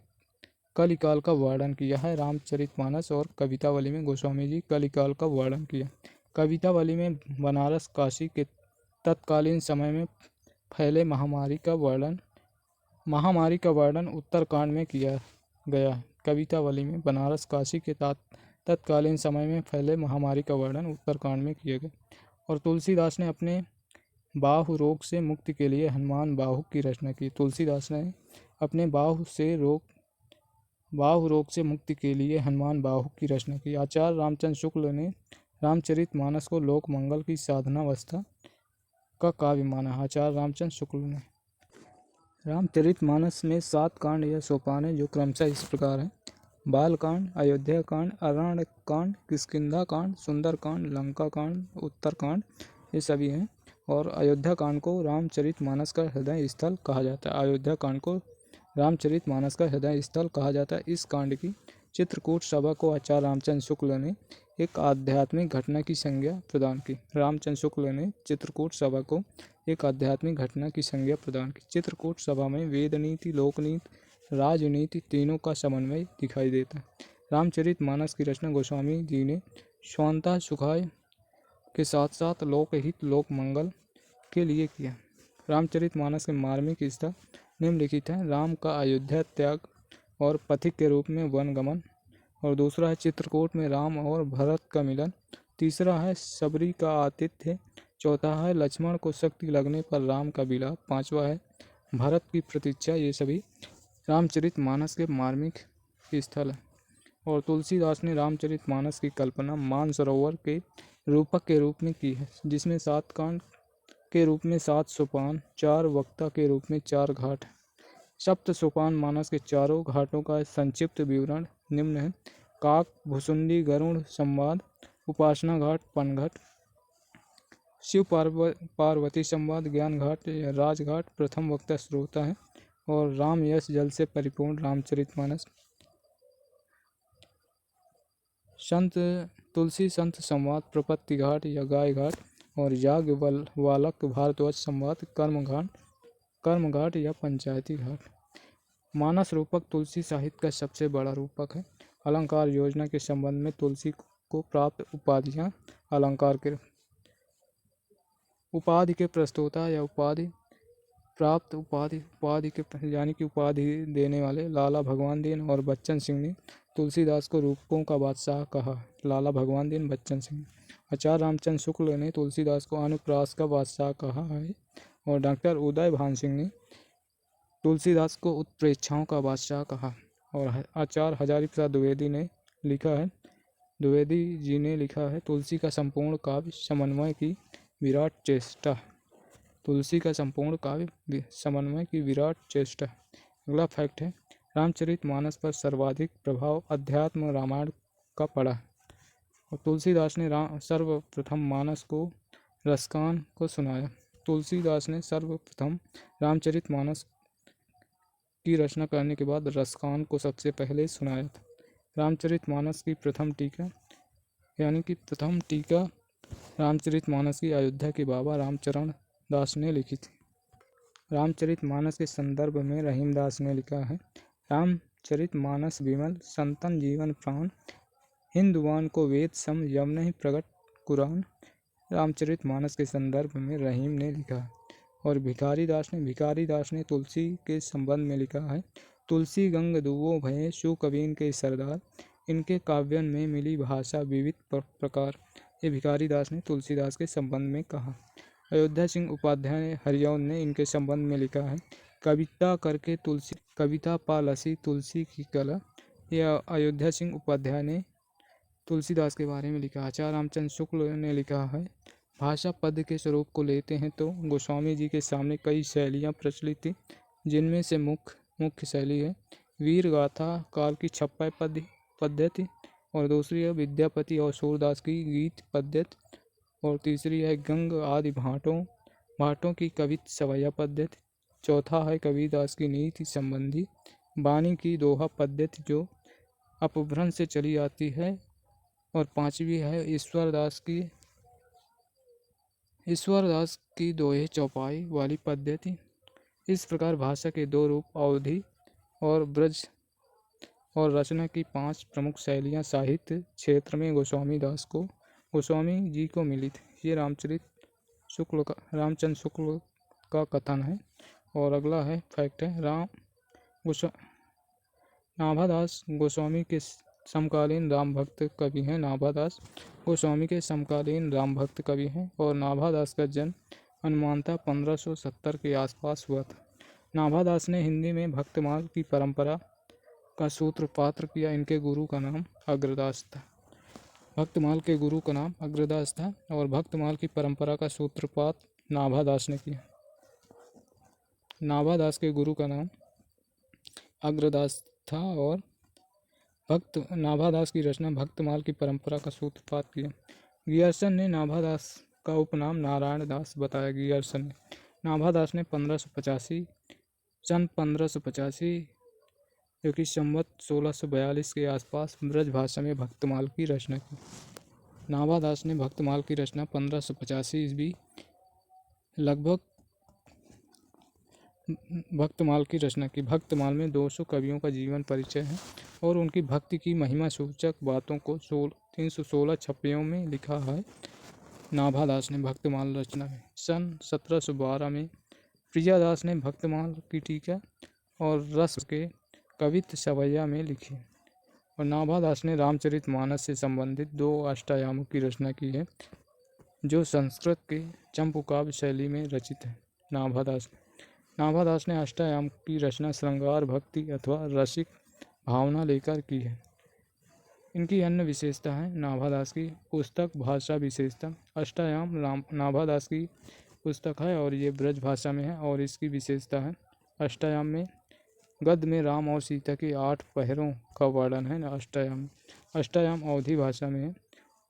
Speaker 2: कलिकाल का वर्णन किया है। रामचरितमानस और कवितावली में गोस्वामी जी कलिकाल का वर्णन किया। कवितावली में बनारस काशी के तत्कालीन समय में फैले महामारी का वर्णन उत्तरकांड में किया गया है। कवितावली में बनारस काशी के तत्कालीन समय में फैले महामारी का वर्णन उत्तरकांड में किया गया। और तुलसीदास ने अपने बाहु रोग से मुक्ति के लिए हनुमान बाहुक की रचना की। तुलसीदास ने अपने बाहु रोग से मुक्ति के लिए हनुमान बाहुक की रचना की। आचार्य रामचंद्र शुक्ल ने रामचरितमानस को लोक मंगल की साधनावस्था का काव्य माना। आचार्य रामचंद्र शुक्ल ने रामचरितमानस में 7 कांड या सोपान है, जो क्रमशः इस प्रकार है। बालकांड, अयोध्या कांड, अरण्य कांड, किष्किंधा कांड, सुंदर कांड, लंका कांड, उत्तरकांड, ये सभी हैं। और अयोध्या कांड को रामचरितमानस का हृदय स्थल कहा जाता है। अयोध्या कांड को रामचरितमानस का हृदय स्थल कहा जाता है। इस कांड की चित्रकूट सभा को आचार्य रामचंद्र शुक्ल ने एक आध्यात्मिक घटना की संज्ञा प्रदान की। रामचंद्र शुक्ल ने चित्रकूट सभा को एक आध्यात्मिक घटना की संज्ञा प्रदान की। चित्रकूट सभा में वेद नीति, लोकनीति, राजनीति तीनों का समन्वय दिखाई देता है। रामचरितमानस की रचना गोस्वामी जी ने स्वांतः सुखाय के साथ साथ लोकहित लोक मंगल के लिए किया। रामचरितमानस के मार्मिक स्थल निम्नलिखित हैं। राम का अयोध्या त्याग और पथिक के रूप में वनगमन, और दूसरा है चित्रकूट में राम और भरत का मिलन, तीसरा है सबरी का आतिथ्य, चौथा है लक्ष्मण को शक्ति लगने पर राम का विलाप, पांचवा है भरत की प्रतीक्षा। ये सभी रामचरितमानस के मार्मिक स्थल हैं। और तुलसीदास ने रामचरितमानस की कल्पना मानसरोवर के रूपक के रूप में की है, जिसमें 7 कांड के रूप में 7 सोपान, 4 वक्ता के रूप में 4 घाट। सप्त सोपान मानस के चारों घाटों का संक्षिप्त विवरण निम्न है। काक, भुसुंडी, गरुड़ संवाद, उपासना घाट, पनघट, शिव पार्वती संवाद, ज्ञान घाट, राजघाट, प्रथम वक्ता श्रोता है, और राम यश जल से परिपूर्ण रामचरितमानस। संत तुलसी संत संवाद, प्रपत्ति घाट या गाय घाट, और याज्ञवल्क्य भारद्वाज संवाद कर्मघाट या पंचायती घाट। मानस रूपक तुलसी साहित्य का सबसे बड़ा रूपक है। अलंकार योजना के संबंध में तुलसी को प्राप्त उपाधियां अलंकार के उपाधि के प्रस्तोता या उपाधि प्राप्त उपाधि के यानी कि उपाधि देने वाले लाला भगवान दीन और बच्चन सिंह ने तुलसीदास को रूपकों का बादशाह कहा। लाला भगवान दीन, बच्चन सिंह। आचार्य रामचंद्र शुक्ल ने तुलसीदास को अनुप्रास का बादशाह कहा है और डॉक्टर उदय भान सिंह ने तुलसीदास को उत्प्रेक्षाओं का बादशाह कहा। और आचार्य हजारी प्रसाद द्विवेदी जी ने लिखा है तुलसी का संपूर्ण काव्य समन्वय की विराट चेष्टा। तुलसी का संपूर्ण काव्य समन्वय की विराट चेष्टा। अगला फैक्ट है, रामचरितमानस पर सर्वाधिक प्रभाव अध्यात्म रामायण का पड़ा और तुलसीदास ने सर्वप्रथम मानस को रसकान को सुनाया। तुलसीदास ने सर्वप्रथम रामचरितमानस की रचना करने के बाद रसकान को सबसे पहले सुनाया था। रामचरितमानस की प्रथम टीका रामचरितमानस की अयोध्या के बाबा रामचरण दास ने लिखी थी। रामचरितमानस के संदर्भ में रहीमदास ने लिखा है, रामचरितमानस विमल संतन जीवन प्राण, हिंदुवान को वेद सम यमन प्रगट कुरान। रामचरितमानस के संदर्भ में रहीम ने लिखा। और भिखारी दास ने तुलसी के संबंध में लिखा है, तुलसी गंग दुवो भये शु कबीन के सरदार, इनके काव्यन में मिली भाषा विविध प्रकार। ये भिखारी दास ने तुलसीदास के संबंध में कहा। अयोध्या सिंह उपाध्याय हरियौन ने इनके संबंध में लिखा है, कविता करके तुलसी कविता पालसी तुलसी की कला। यह अयोध्या सिंह उपाध्याय ने तुलसीदास के बारे में लिखा। आचार्य रामचंद्र शुक्ल ने लिखा है, भाषा पद के स्वरूप को लेते हैं तो गोस्वामी जी के सामने कई शैलियाँ प्रचलित थी, जिनमें से मुख्य शैली है वीर गाथा काल की छप्पय पद्धति, और दूसरी है विद्यापति और सूरदास की गीत पद्धति, और तीसरी है गंग आदि भाटों की कवित सवैया पद्धति, चौथा है कबीरदास की नीति संबंधी वाणी की दोहा पद्धति जो अपभ्रंश से चली आती है, और पांचवी है ईश्वरदास की दोहे चौपाई वाली पद्धति। इस प्रकार भाषा के दो रूप अवधि और ब्रज और रचना की 5 प्रमुख शैलियाँ साहित्य क्षेत्र में गोस्वामी जी को मिली थी। ये रामचंद्र शुक्ल का कथन है। और अगला है फैक्ट है, नाभादास गोस्वामी के समकालीन राम भक्त कवि हैं। नाभादास गोस्वामी के समकालीन राम भक्त कवि हैं और नाभादास का जन्म अनुमानतः 1570 के आसपास हुआ था। नाभादास ने हिंदी में भक्तमाल की परंपरा का सूत्रपात किया। इनके गुरु का नाम अग्रदास था। भक्तमाल के गुरु का नाम अग्रदास था और भक्तमाल की परंपरा का सूत्रपात नाभादास ने किया। नाभादास के गुरु का नाम अग्रदास था और नाभादास की रचना भक्तमाल की परंपरा का सूत्रपात किया। गियर्सन ने नाभादास का उपनाम नारायण दास बताया। गियर्सन ने नाभादास ने 1585 जो कि संवत 1642 के आसपास ब्रज भाषा में भक्तमाल की रचना की। नाभादास ने भक्तमाल की रचना 1585 ईस्वी लगभग भक्तमाल की रचना की। भक्तमाल में 200 कवियों का जीवन परिचय है और उनकी भक्ति की महिमा सूचक बातों को 316 छप्पियों में लिखा है। नाभादास ने भक्तमाल रचना में सन 1712 में प्रियादास ने भक्तमाल की टीका और रस के कवित सवैया में लिखी। और नाभादास ने रामचरितमानस से संबंधित 2 अष्टायामों की रचना की है जो संस्कृत के चंपूकाव्य शैली में रचित है। नाभादास ने अष्टायाम की रचना श्रृंगार भक्ति अथवा रसिक भावना लेकर की है। इनकी अन्य विशेषता है नाभादास की पुस्तक भाषा विशेषता। अष्टायाम नाभादास की पुस्तक है और ये ब्रज भाषा में है और इसकी विशेषता है अष्टायाम में गद्य में राम और सीता के 8 पहरों का वर्णन है। अष्टायाम अवधी भाषा में है।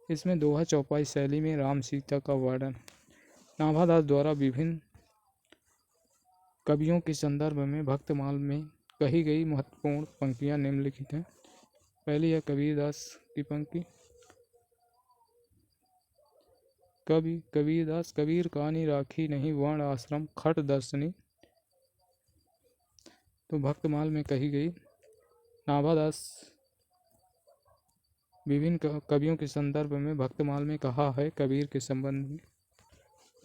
Speaker 2: इसमें दोहा चौपाई शैली में राम सीता का वर्णन। नाभादास द्वारा विभिन्न कवियों के संदर्भ में भक्तमाल में कही गई महत्वपूर्ण पंक्तियां निम्नलिखित हैं। पहली है कबीरदास की पंक्ति, कबीरदास कबीर कहानी राखी नहीं वर्ण आश्रम खट दर्शनी तो भक्तमाल में कही गई। नाभादास विभिन्न कवियों के संदर्भ में भक्तमाल में कहा है। कबीर के संबंध में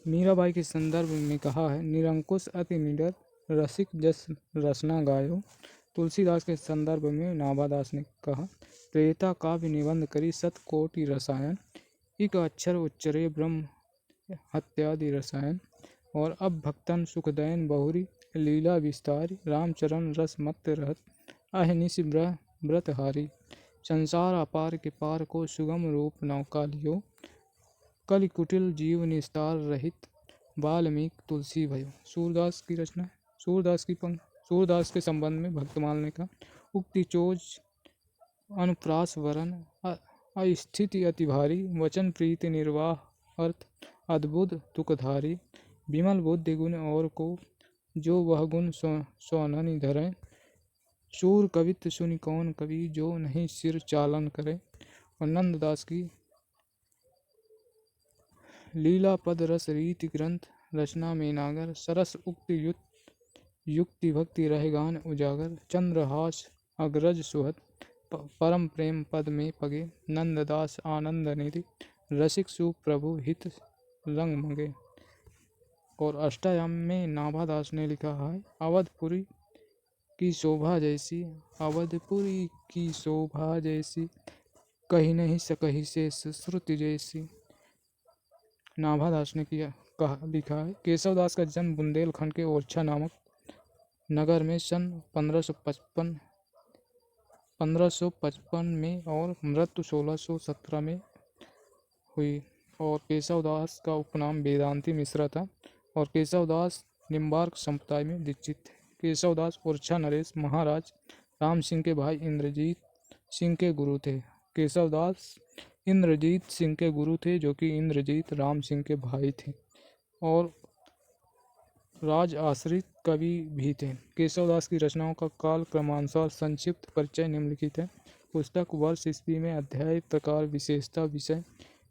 Speaker 2: मीराबाई के संदर्भ में कहा है, निरंकुश अति निडर रसिक जस रसना गायो। तुलसीदास के संदर्भ में नाभादास ने कहा, प्रेता काव्य निबंध करी सत कोटि रसायन, एक अक्षर उच्चरे ब्रह्म हत्यादि रसायन। और अब भक्तन सुखदयन बहुरी लीला विस्तारी, रामचरण रस मत रहत अहनिश व्रतहारी। संसार अपार के पार को सुगम रूप नौका लियो, कलि कुटिल जीव निस्तार रहित वाल्मीकि तुलसी भयो। सूरदास की रचना। सूरदास के संबंध में भक्तमाल ने कहा, उक्ति चोज अनुप्रास वरन अस्थिति अति भारी, वचन प्रीति निर्वाह अर्थ अद्भुत तुकधारी। विमल बुद्धि गुण और को जो वह गुण सोननि धरे, शूर कवित्व सुनि कौन कवि जो नहीं सिर चालन करे। और नंददास की लीला पद रस रीति ग्रंथ रचना में नागर, सरस उक्ति युक्ति भक्ति रहेगान उजागर। चंद्रहास अग्रज सुहत परम प्रेम पद में पगे, नंददास आनंद निधि रसिक सुप्रभु हित रंग मंगे। और अष्टायाम में नाभादास ने लिखा है, अवधपुरी की शोभा जैसी, अवधपुरी की शोभा जैसी, कहीं नहीं सकही से श्रुति जैसी। नाभादास ने लिखा है, केशवदास का जन्म बुंदेलखंड के ओरछा नामक नगर में सन 1555 में और मृत्यु 1617 में हुई। और केशवदास का उपनाम वेदांती मिश्रा था और केशवदास निम्बार्क संप्रदाय में दीक्षित थे। केशवदास ओरछा नरेश महाराज राम सिंह के भाई इंद्रजीत सिंह के गुरु थे। केशवदास इंद्रजीत सिंह के गुरु थे, जो कि इंद्रजीत राम सिंह के भाई थे और राज आश्रित कवि भी थे। केशवदास की रचनाओं का काल क्रमानुसार संक्षिप्त परिचय निम्नलिखित है। पुस्तक वर्ष ईस्वी में, अध्याय प्रकार विशेषता विषय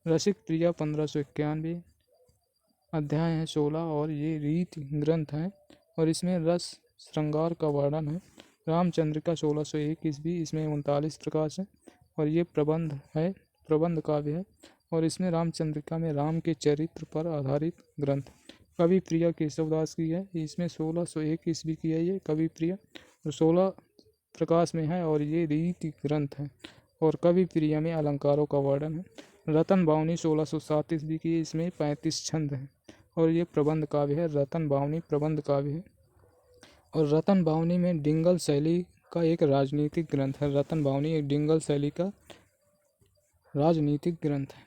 Speaker 2: रसिक प्रिया 1591, अध्याय है 16 और ये रीति ग्रंथ है और इसमें रस श्रृंगार का वर्णन है। रामचंद्रिका 1601 ईस्वी, इसमें 39 प्रकाश है और ये प्रबंध काव्य है और इसमें रामचंद्रिका में राम के चरित्र पर आधारित ग्रंथ। कवि प्रिया केशवदास की है, इसमें 1601 ईस्वी की है ये कवि प्रिया और 16 प्रकाश में है और ये रीति ग्रंथ है। और कवि प्रिया में अलंकारों का वर्णन है। रतन बावनी 1607 ईस्वी की, इसमें 35 छंद हैं और ये प्रबंध काव्य है। रतन बावनी प्रबंध काव्य है और रतन बावनी में डिंगल शैली का एक राजनीतिक ग्रंथ है। रतन बावनी एक डिंगल शैली का राजनीतिक ग्रंथ है।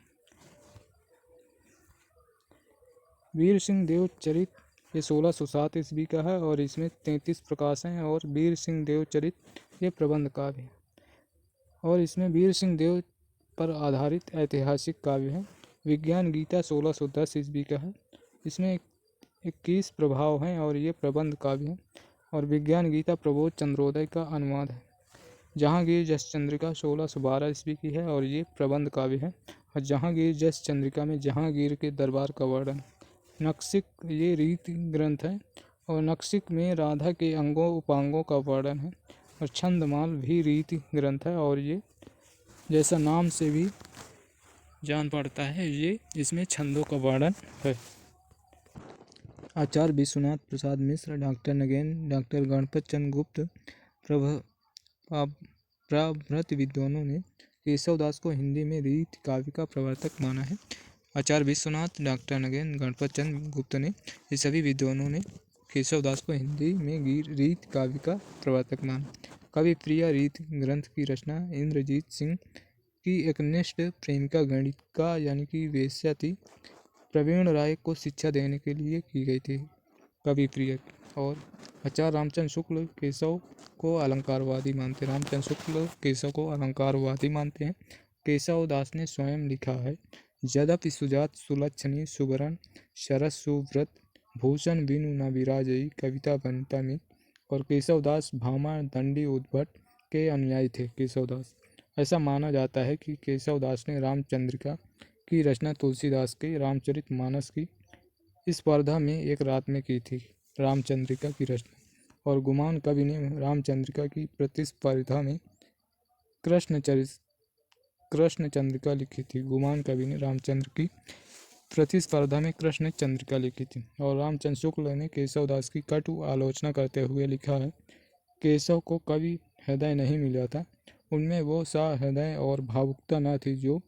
Speaker 2: वीर सिंह देव चरित ये 1607 ईस्वी का है और इसमें 33 प्रकाश हैं और वीर सिंह देव चरित ये प्रबंध काव्य है और इसमें वीर सिंह देव पर आधारित ऐतिहासिक काव्य है। विज्ञान गीता 1610 ईस्वी का है, इसमें 21 प्रभाव हैं और ये प्रबंध काव्य है। और विज्ञान गीता प्रबोध चंद्रोदय का अनुवाद है। जहांगीर जस चंद्रिका 1612 ईस्वी की है और ये प्रबंध काव्य है। और जहांगीर जस चंद्रिका में जहांगीर के दरबार का वर्णन। नक्सिक ये रीति ग्रंथ है और नक्सिक में राधा के अंगों उपांगों का वर्णन है। और छंदमाल भी रीति ग्रंथ है और ये जैसा नाम से भी जान पड़ता है, ये इसमें छंदों का वर्णन है। आचार्य Vishwanath Prasad Mishra, doctor again, doctor Ganpat चंद्र गुप्त प्रभृति विद्वानों ने केशवदास को हिंदी में रीति काव्य का प्रवर्तक माना है। आचार्य विश्वनाथ, डॉक्टर नगेन, गणपत चंद्र गुप्त ने ये सभी विद्वानों ने केशवदास को हिंदी में रीति काव्य का प्रवर्तक माना। कवि प्रिया रीति ग्रंथ की रचना इंद्रजीत सिंह की एकनिष्ठ प्रेमिका गणिका यानी कि वेश्या थी प्रवीण राय को शिक्षा देने के लिए की गई थी कवि प्रिया। और आचार्य रामचंद्र शुक्ल केशव को अलंकारवादी मानते हैं। रामचंद्र शुक्ल केशव को अलंकारवादी मानते हैं। केशवदास ने स्वयं लिखा है, यद्यपि सुजात सुलक्षणी सुवरण शरस सुव्रत भूषण बिनु न विराजई कविता बनता में। और केशवदास भामा दंडी उद्भट के अनुयायी थे। केशवदास ऐसा माना जाता है कि केशवदास ने रामचंद्रिका की रचना तुलसीदास के रामचरितमानस की स्पर्धा में एक रात में की थी। रामचंद्रिका की रचना और गुमान कवि ने रामचंद्रिका की प्रतिस्पर्धा में कृष्ण चंद्रिका लिखी थी। गुमान कवि ने रामचंद्र की प्रतिस्पर्धा में कृष्ण चंद्रिका लिखी थी। और रामचंद्र शुक्ल ने केशवदास की कटु आलोचना करते हुए लिखा है, केशव को कवि हृदय नहीं मिला था, उनमें वो सा हृदय और भावुकता न थी जो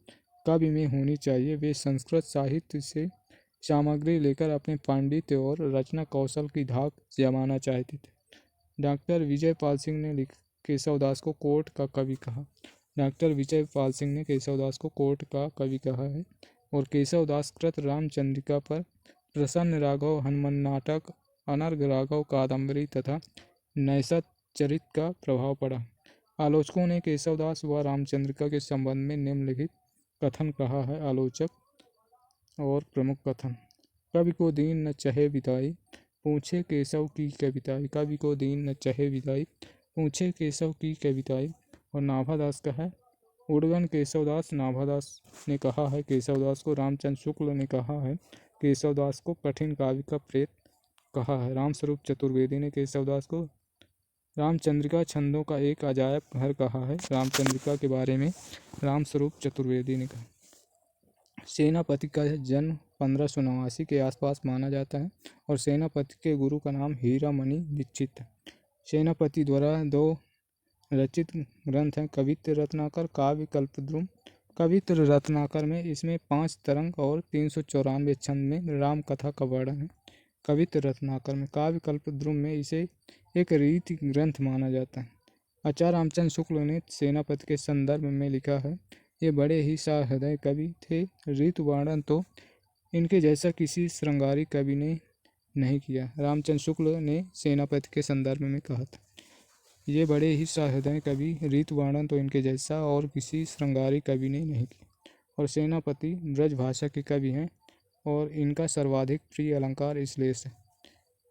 Speaker 2: कवि में होनी चाहिए। वे संस्कृत साहित्य से सामग्री लेकर अपने पांडित्य और रचना कौशल की धाक जमाना चाहते थे। डॉक्टर विजय पाल सिंह ने केशवदास को कोर्ट का कवि कहा। डॉक्टर विजय पाल सिंह ने केशवदास को कोर्ट का कवि कहा है। और केशवदास कृत रामचंद्रिका पर प्रसन्न राघव हनुमान नाटक, अनर्घ राघव कादम्बरी तथा नैषध चरित का प्रभाव पड़ा। आलोचकों ने केशवदास व रामचंद्रिका के संबंध में निम्नलिखित कथन कहा है। आलोचक और प्रमुख कथन। कवि को दीन न चहे विदाई, पूछे केशव की कविताई। कवि को दीन न चहे विदाई, पूछे केशव की कविताई। और नाभादास का है, उड़गन केशवदास नाभादास ने कहा है केशवदास को। रामचंद्र शुक्ल ने कहा है केशवदास को कठिन काव्य का प्रेत कहा है। रामस्वरूप चतुर्वेदी ने केशवदास को रामचंद्रिका छंदों का एक अजायब घर कहा है। रामचंद्रिका के बारे में रामस्वरूप चतुर्वेदी ने कहा, सेनापति का जन्म 1589 के आसपास माना जाता है और सेनापति के गुरु का नाम हीरामणि दीक्षित है। सेनापति द्वारा 2 रचित ग्रंथ हैं, कवित्र रत्नाकर, काव्य कल्पद्रुम। कवित्र रत्नाकर में इसमें 5 तरंग और 394 छंद में राम कथा का वर्णन है। कवित्र रत्नाकर में काव्य कल्पद्रुम में इसे एक रीति ग्रंथ माना जाता है। आचार्य रामचंद्र शुक्ल ने सेनापति के संदर्भ में लिखा है, ये बड़े ही सहृदय कवि थे। ऋतु वर्णन तो इनके जैसा किसी श्रृंगारी कवि ने नहीं किया। रामचंद्र शुक्ल ने सेनापति के संदर्भ में कहा था, ये बड़े ही सहृदय कवि, ऋतु वर्णन तो इनके जैसा और किसी श्रृंगारी कवि ने नहीं किया। और सेनापति ब्रज भाषा के कवि हैं और इनका सर्वाधिक प्रिय अलंकार श्लेष है।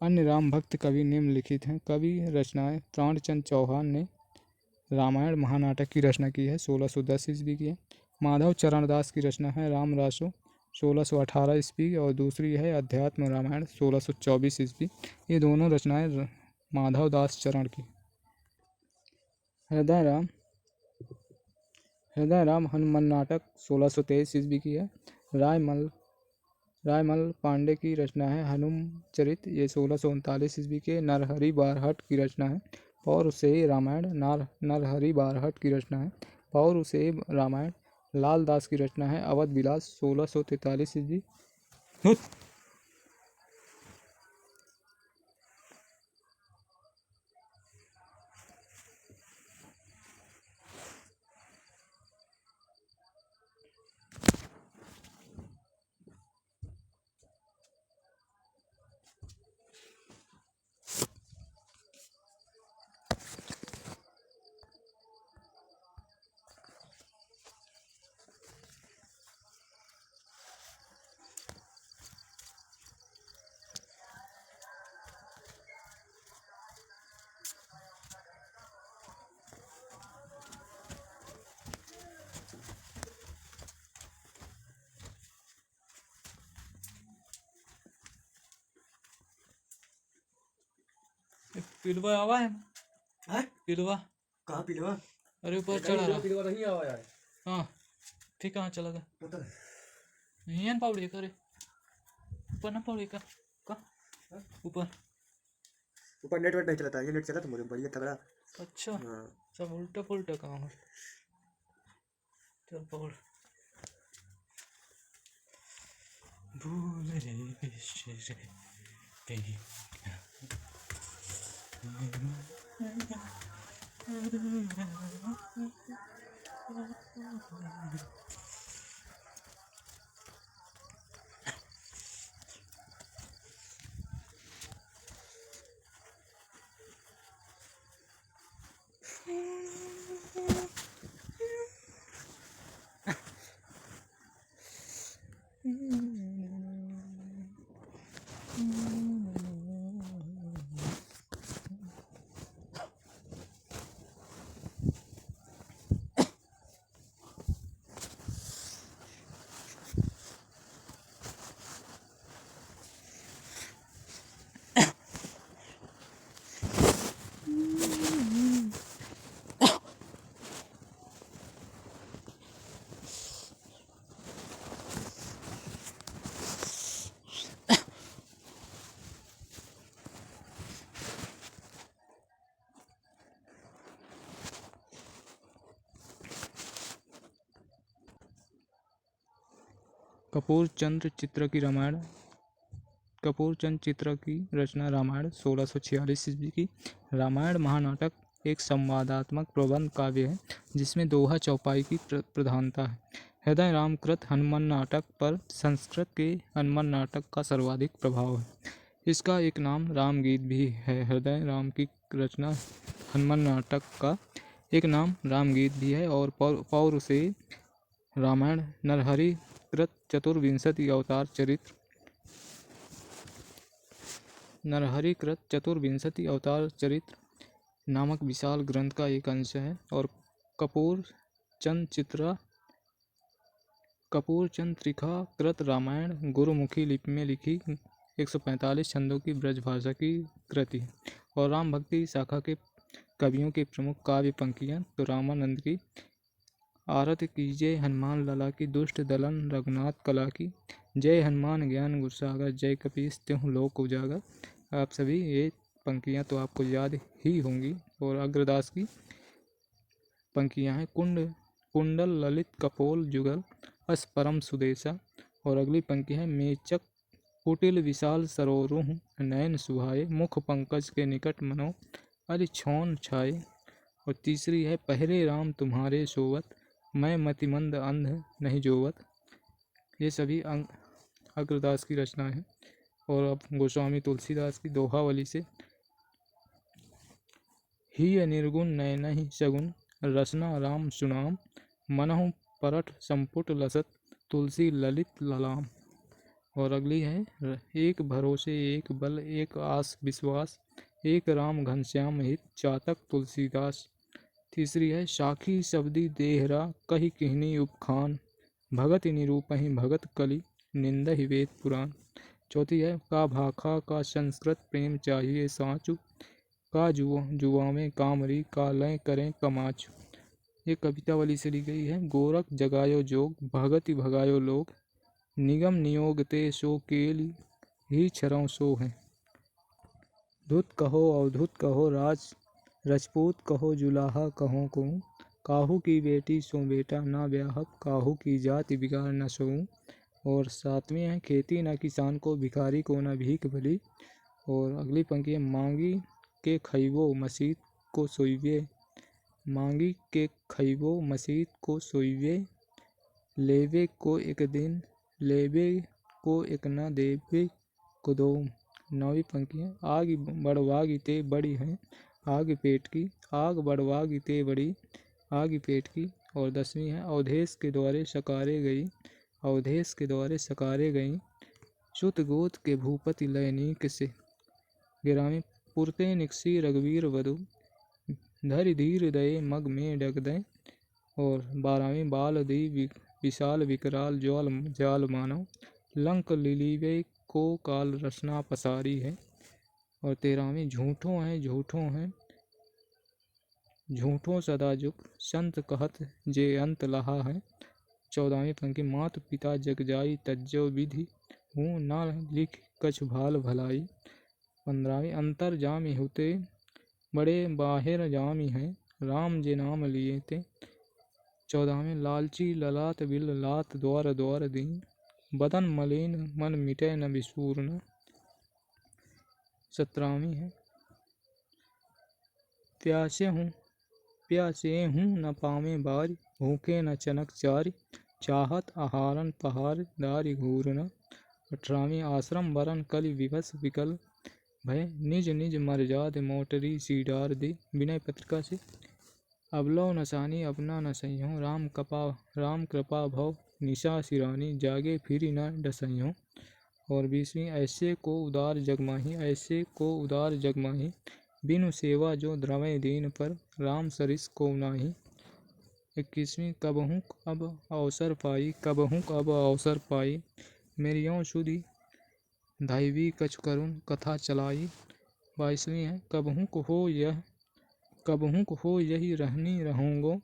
Speaker 2: अन्य राम भक्त कवि निम्नलिखित हैं। कवि रचनाएं। प्राणचंद चौहान ने रामायण महानाटक की रचना की है, 1610 ईस्वी की है। माधव चरण दास की रचना है राम रासो, 1618 ईस्वी। और दूसरी है अध्यात्म रामायण, 1624 ईस्वी। ये दोनों रचनाएं माधव दास चरण की। हृदय राम हनुमान नाटक 1623 ईस्वी की है। रायमल पांडे की रचना है हनुम चरित, ये 1639 ईस्वी के। नरहरि बारहट की रचना है पौरुषेय रामायण, नरहरि बारहट की रचना है पौरुषेय रामायण। लाल दास की रचना है अवध विलास, 1643 ईस्वी।
Speaker 1: पिलवा आवा है
Speaker 3: हैं?
Speaker 1: पिलवा
Speaker 3: कहाँ पिलवा?
Speaker 1: अरे ऊपर चढ़ा रहा।
Speaker 3: पिलवा नहीं आवा यार।
Speaker 1: हाँ फिर कहाँ चला गया?
Speaker 3: पता नहीं।
Speaker 1: नहीं पाउड़ी करे ऊपर ना पाउड़ी का ऊपर
Speaker 3: ऊपर नेटवर्क नहीं चलता, ये नेट चला तो मुझे बढ़िया तगड़ा।
Speaker 1: अच्छा
Speaker 3: हाँ।
Speaker 1: सब उल्टा पुल्टा काम है। चल पकड़। भूल रे बिसरे तेरी
Speaker 2: कपूरचंद चित्र की रचना रामायण 1646 ईस्वी की। रामायण महानाटक एक संवादात्मक प्रबंध काव्य है जिसमें दोहा चौपाई की प्रधानता है। हृदय राम कृत हनुमान नाटक पर संस्कृत के हनुमान नाटक का सर्वाधिक प्रभाव है। इसका एक नाम रामगीत भी है। हृदय राम की रचना हनुमान नाटक का एक नाम रामगीत भी है और पौर से रामायण नरहरि कृत चतुर्विंशति अवतार चरित्र नामक विशाल ग्रंथ का एक अंश है और कपूरचंद त्रिखा कृत रामायण गुरुमुखी लिपि में लिखी 145 छंदों की ब्रजभाषा की कृति और राम भक्ति शाखा के कवियों की प्रमुख काव्य पंक्तियां तो रामानंद की आरत कीजिए हनुमान लला की, दुष्ट दलन रघुनाथ कला की, जय हनुमान ज्ञान गुरसागर, जय कपीस त्यों लोक उजागर। आप सभी ये पंक्तियां तो आपको याद ही होंगी। और अग्रदास की पंक्तियां हैं कुंडल ललित कपोल जुगल अस परम सुदेशा। और अगली पंक्ति है मेचक कुटिल विशाल सरोरुह नयन सुहाए, मुख पंकज के निकट मनो अरि छौन छाए। और तीसरी है पहरे राम तुम्हारे सोवत, मैं मतिमंद अंध नहीं जोवत। ये सभी अग्रदास की रचना है। और अब गोस्वामी तुलसीदास की दोहावली से ही निर्गुण नयनहि सगुन, रसना राम सुनाम, मनहु परठ संपुट लसत, तुलसी ललित ललाम। और अगली है एक भरोसे एक बल एक आस विश्वास, एक राम घनश्याम हित चातक तुलसीदास। तीसरी है साखी शब्दी देहरा कही किहनी उपखान, भगत निरूपहि भगत कलि निंदहि वेद पुराण। चौथी है का भाखा का संस्कृत प्रेम चाहिए साँचु, का जुआवें कामरी का लय करें कमाचु। ये कवितावली से ली गई है। गोरख जगायो जोग भगति भगायो लोग, निगम नियोग ते सो केली ही छरौ सो है। धुत कहो अवधुत कहो राजपूत कहो जुलाहा कहो को, काहू की बेटी सो बेटा ना ब्याहक, काहू की जाति बिगाड़ न सोऊं। और सातवीं है खेती न किसान को भिखारी को न भीख भली। और अगली पंक्ति है मांगी के खइबो मसीत को सोइवे, मांगी के खइबो मसीत को सोइवे, लेवे को एक दिन लेवे को एक न देवे को दो। नौवीं पंक्ति है आग बढ़वागी ते बड़ी है आग पेट की, आग बढ़वागी ते बड़ी आग पेट की। और 10वीं है अवधेश के द्वारे सकारे गई, अवधेश के द्वारे सकारे गई, सुत गोत के भूपति लयनीक से। 11वीं पुरते निकसी रघुवीर वधु, धरि धीर दये मग में डग दय। और 12वीं बाल दी विशाल विकराल जाल मानव, लंक लिलीवे को काल रचना पसारी है। और 13वीं झूठों सदा जुग, संत कहत जे अंत लहा है। 14वीं पंक्ति मात पिता जग जाई तज्जो विधि, हूँ न लिख कछ भाल भलाई। 15वीं अंतर जामी होते बड़े बाहिर जामी है, राम जे नाम लिए ते। 14वीं लालची ललाट बिल लात द्वार द्वार दीन, बदन मलिन मन मिटे न विस्फूर्ण। 17वीं है प्यासे हूँ न पावे बारी, भूखे न चनक चारी, चाहत आहारन पहार दारी घूरना। 18वीं आश्रम वरन कलि विवश विकल भय, निज निज मर्याद मोटरी सी डार दी। विनय पत्रिका से अबलो नसानी अपना न सह्यो, राम कृपा भव निशा सिरानी, जागे फिरी न डसह्यो। और 20वीं ऐसे को उदार जग माही, बिनु सेवा जो द्रवै दीन पर, राम सरिस को नाही। 21वीं कबहुँ अब अवसर पाई, मेरियों सुधि दैवी कछ करुण कथा चलाई। 22वीं है कबहुँ हो यही रहनी रहोंगो,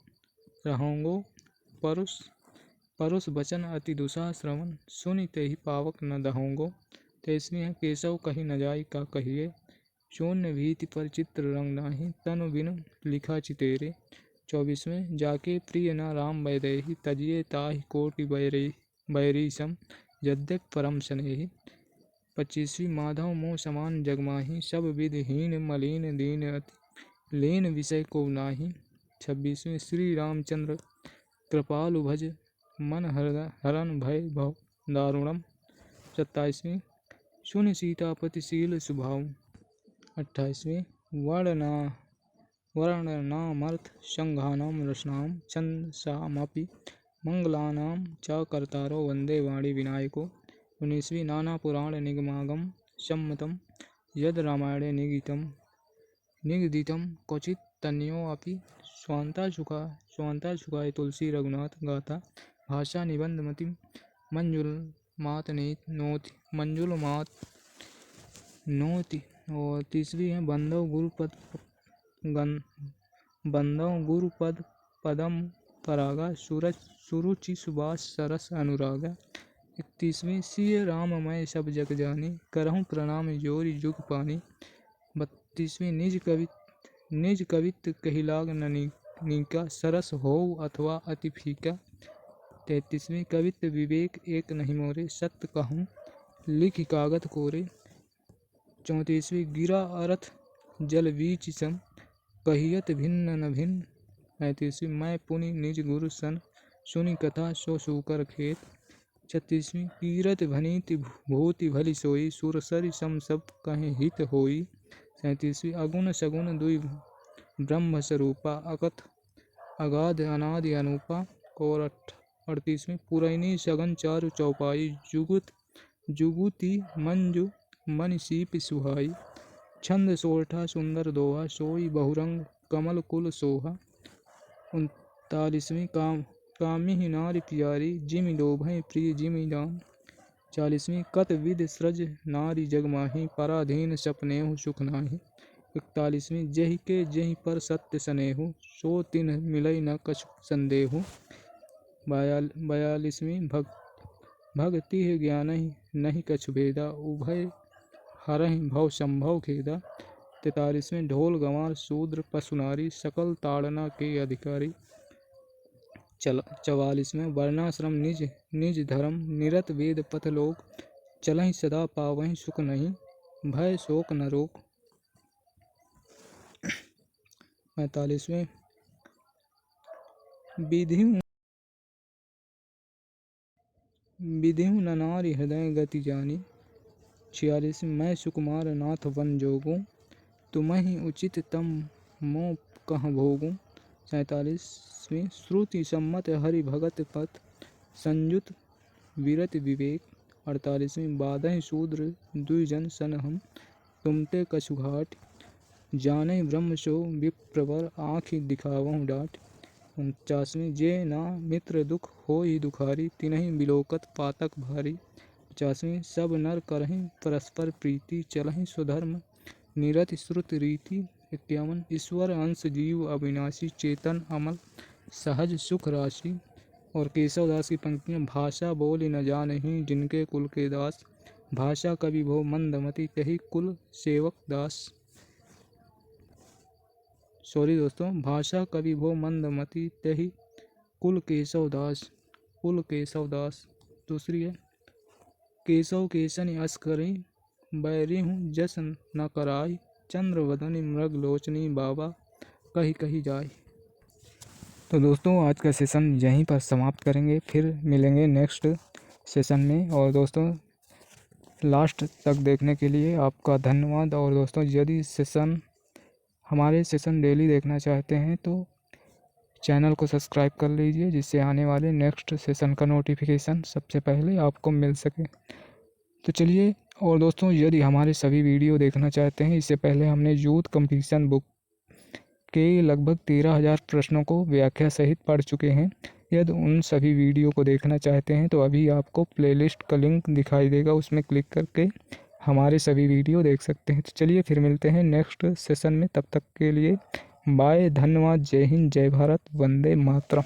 Speaker 2: परुष वचन अति दुसा श्रवण, सुनि तेहि पावक न दहोंगो। 23वीं है केशव कही न जाई का कहिए, शून्य भीति पर चित्र रंग नाही, तनु बिनु लिखा चितेरे। 24वें जाके प्रिय न राम वैदेही, तजिए ताहि कोटि बैरी सम, यद्यपि परम स्नेही। 25वीं माधव मोह समान जगमाही, सब विधि हीन मलिन दीन अति लीन विषय को नाही। 26वीं श्री रामचंद्र कृपालु भज, मन हरन भय भव दारुणम। 27वीं सुन सीतापति शील स्वभाव। 28वीं वर्णनामर्थ संघानाम रसनाम छंदसामपि मंगलानां च कर्तारो वंदे वाणी विनायको। 19वीं नाना पुराण निगमागम सम्मतम यद रामायणे निगदितम क्वचित तन्यो अपि स्वांता सुखाय तुलसी रघुनाथ गाथा। भाषा निबंध मति मंजुलमात नोति। और 30वीं है बंधव गुरुपद पदम परागा सुरुचि सुबास सरस अनुरागा। 31वीं सिय राममय सब जग जानी, करहूँ प्रणाम जोरी जुग पानी। 32वीं निज कवित कहिलाग नीका, सरस होऊ अथवा अति फीका। 33वीं कवित विवेक एक नहीं मोरे, सत्य कहूँ लिखि कागत कोरे। 34वीं गिरा अर्थ जल बीच सम, कहियत भिन्न न भिन्न। 35वीं मैं पुनि निज गुरु सन, सुनी कथा सो सूकर खेत। 36वीं कीरत भनीति भूति भली सोई, सुरसरि सम सब कहें हित होई। 37वीं अगुण सगुण दुई ब्रह्म स्वरूपा, अकथ अगाध अनादि अनूपा। और 38वीं पुरैनी सगन चारु चौपाई, जुगुति मंजु मन सीप सुहाई। छंद सोरठा सुंदर दोहा, सोई बहुरंग कमल कुल सोहा। 39वीं कामिही नारी प्यारी, जिमि लोभै प्रिय जिमि दान। 40वीं कत विध सृज नारी जगमाही, पराधीन सपनेहु सुख नाही। 41वीं जेहि के जेहि पर सत्य स्नेहु, सो तिन्ह मिलै न कछु संदेहु। 42वीं भगति ज्ञानहि नहीं कछु भेदा, उभय हरहि भव संभव खेदा। 43वीं ढोल गंवार शूद्र पशु नारी, सकल ताड़ना के अधिकारी। 44वीं वर्णाश्रम निज धर्म, निरत वेद पथ लोक, चलहि सदा पावहि सुख नहीं, भय शोक न रोक। 45वीं विधिहु न नारी हृदय गति जानी। 46वीं मैं सुकुमार नाथ वन जोगूं, तुम्हि उचित तम मों कहाँ भोगूं। 47वीं श्रुति सम्मत हरि भगत पथ, संयुत विरत विवेक। 48वीं बाधहि शूद्र द्विजन सन हम, तुमते कछु घाट, जाने ब्रह्म सो विप्रवर आँखि दिखावहु डाट। 49वीं जे ना मित्र दुख होई दुखारी, तिन्हि बिलोकत पातक भारी। 50वीं सब नर करहि परस्पर प्रीति, चलहि स्वधर्म निरति श्रुत रीति। 51 ईश्वर अंश जीव अविनाशी, चेतन अमल सहज सुख राशि। और केशव दास की पंक्तियाँ, भाषा बोली न जानहि जिनके कुल के दास, भाषा कवि भो मंदमति तहि कुल सेवक दास। सॉरी दोस्तों, भाषा कवि भो मंदमति तहि कुल केशव दास। दूसरी है, केशव केसनि अस करी, बैरी हूँ जस न कराई, चंद्र वदनी मृग लोचनी, बाबा कही कही जाय। तो दोस्तों आज का सेशन यहीं पर समाप्त करेंगे, फिर मिलेंगे नेक्स्ट सेशन में। और दोस्तों लास्ट तक देखने के लिए आपका धन्यवाद। और दोस्तों यदि हमारे सेशन डेली देखना चाहते हैं तो चैनल को सब्सक्राइब कर लीजिए, जिससे आने वाले नेक्स्ट सेशन का नोटिफिकेशन सबसे पहले आपको मिल सके। तो चलिए, और दोस्तों यदि हमारे सभी वीडियो देखना चाहते हैं, इससे पहले हमने यूथ कंपटीशन बुक के लगभग 13,000 प्रश्नों को व्याख्या सहित पढ़ चुके हैं। यदि उन सभी वीडियो को देखना चाहते हैं तो अभी आपको प्लेलिस्ट का लिंक दिखाई देगा, उसमें क्लिक करके हमारे सभी वीडियो देख सकते हैं। तो चलिए फिर मिलते हैं नेक्स्ट सेशन में, तब तक के लिए बाय, धन्यवाद, जय हिंद, जय भारत, वंदे मातरम।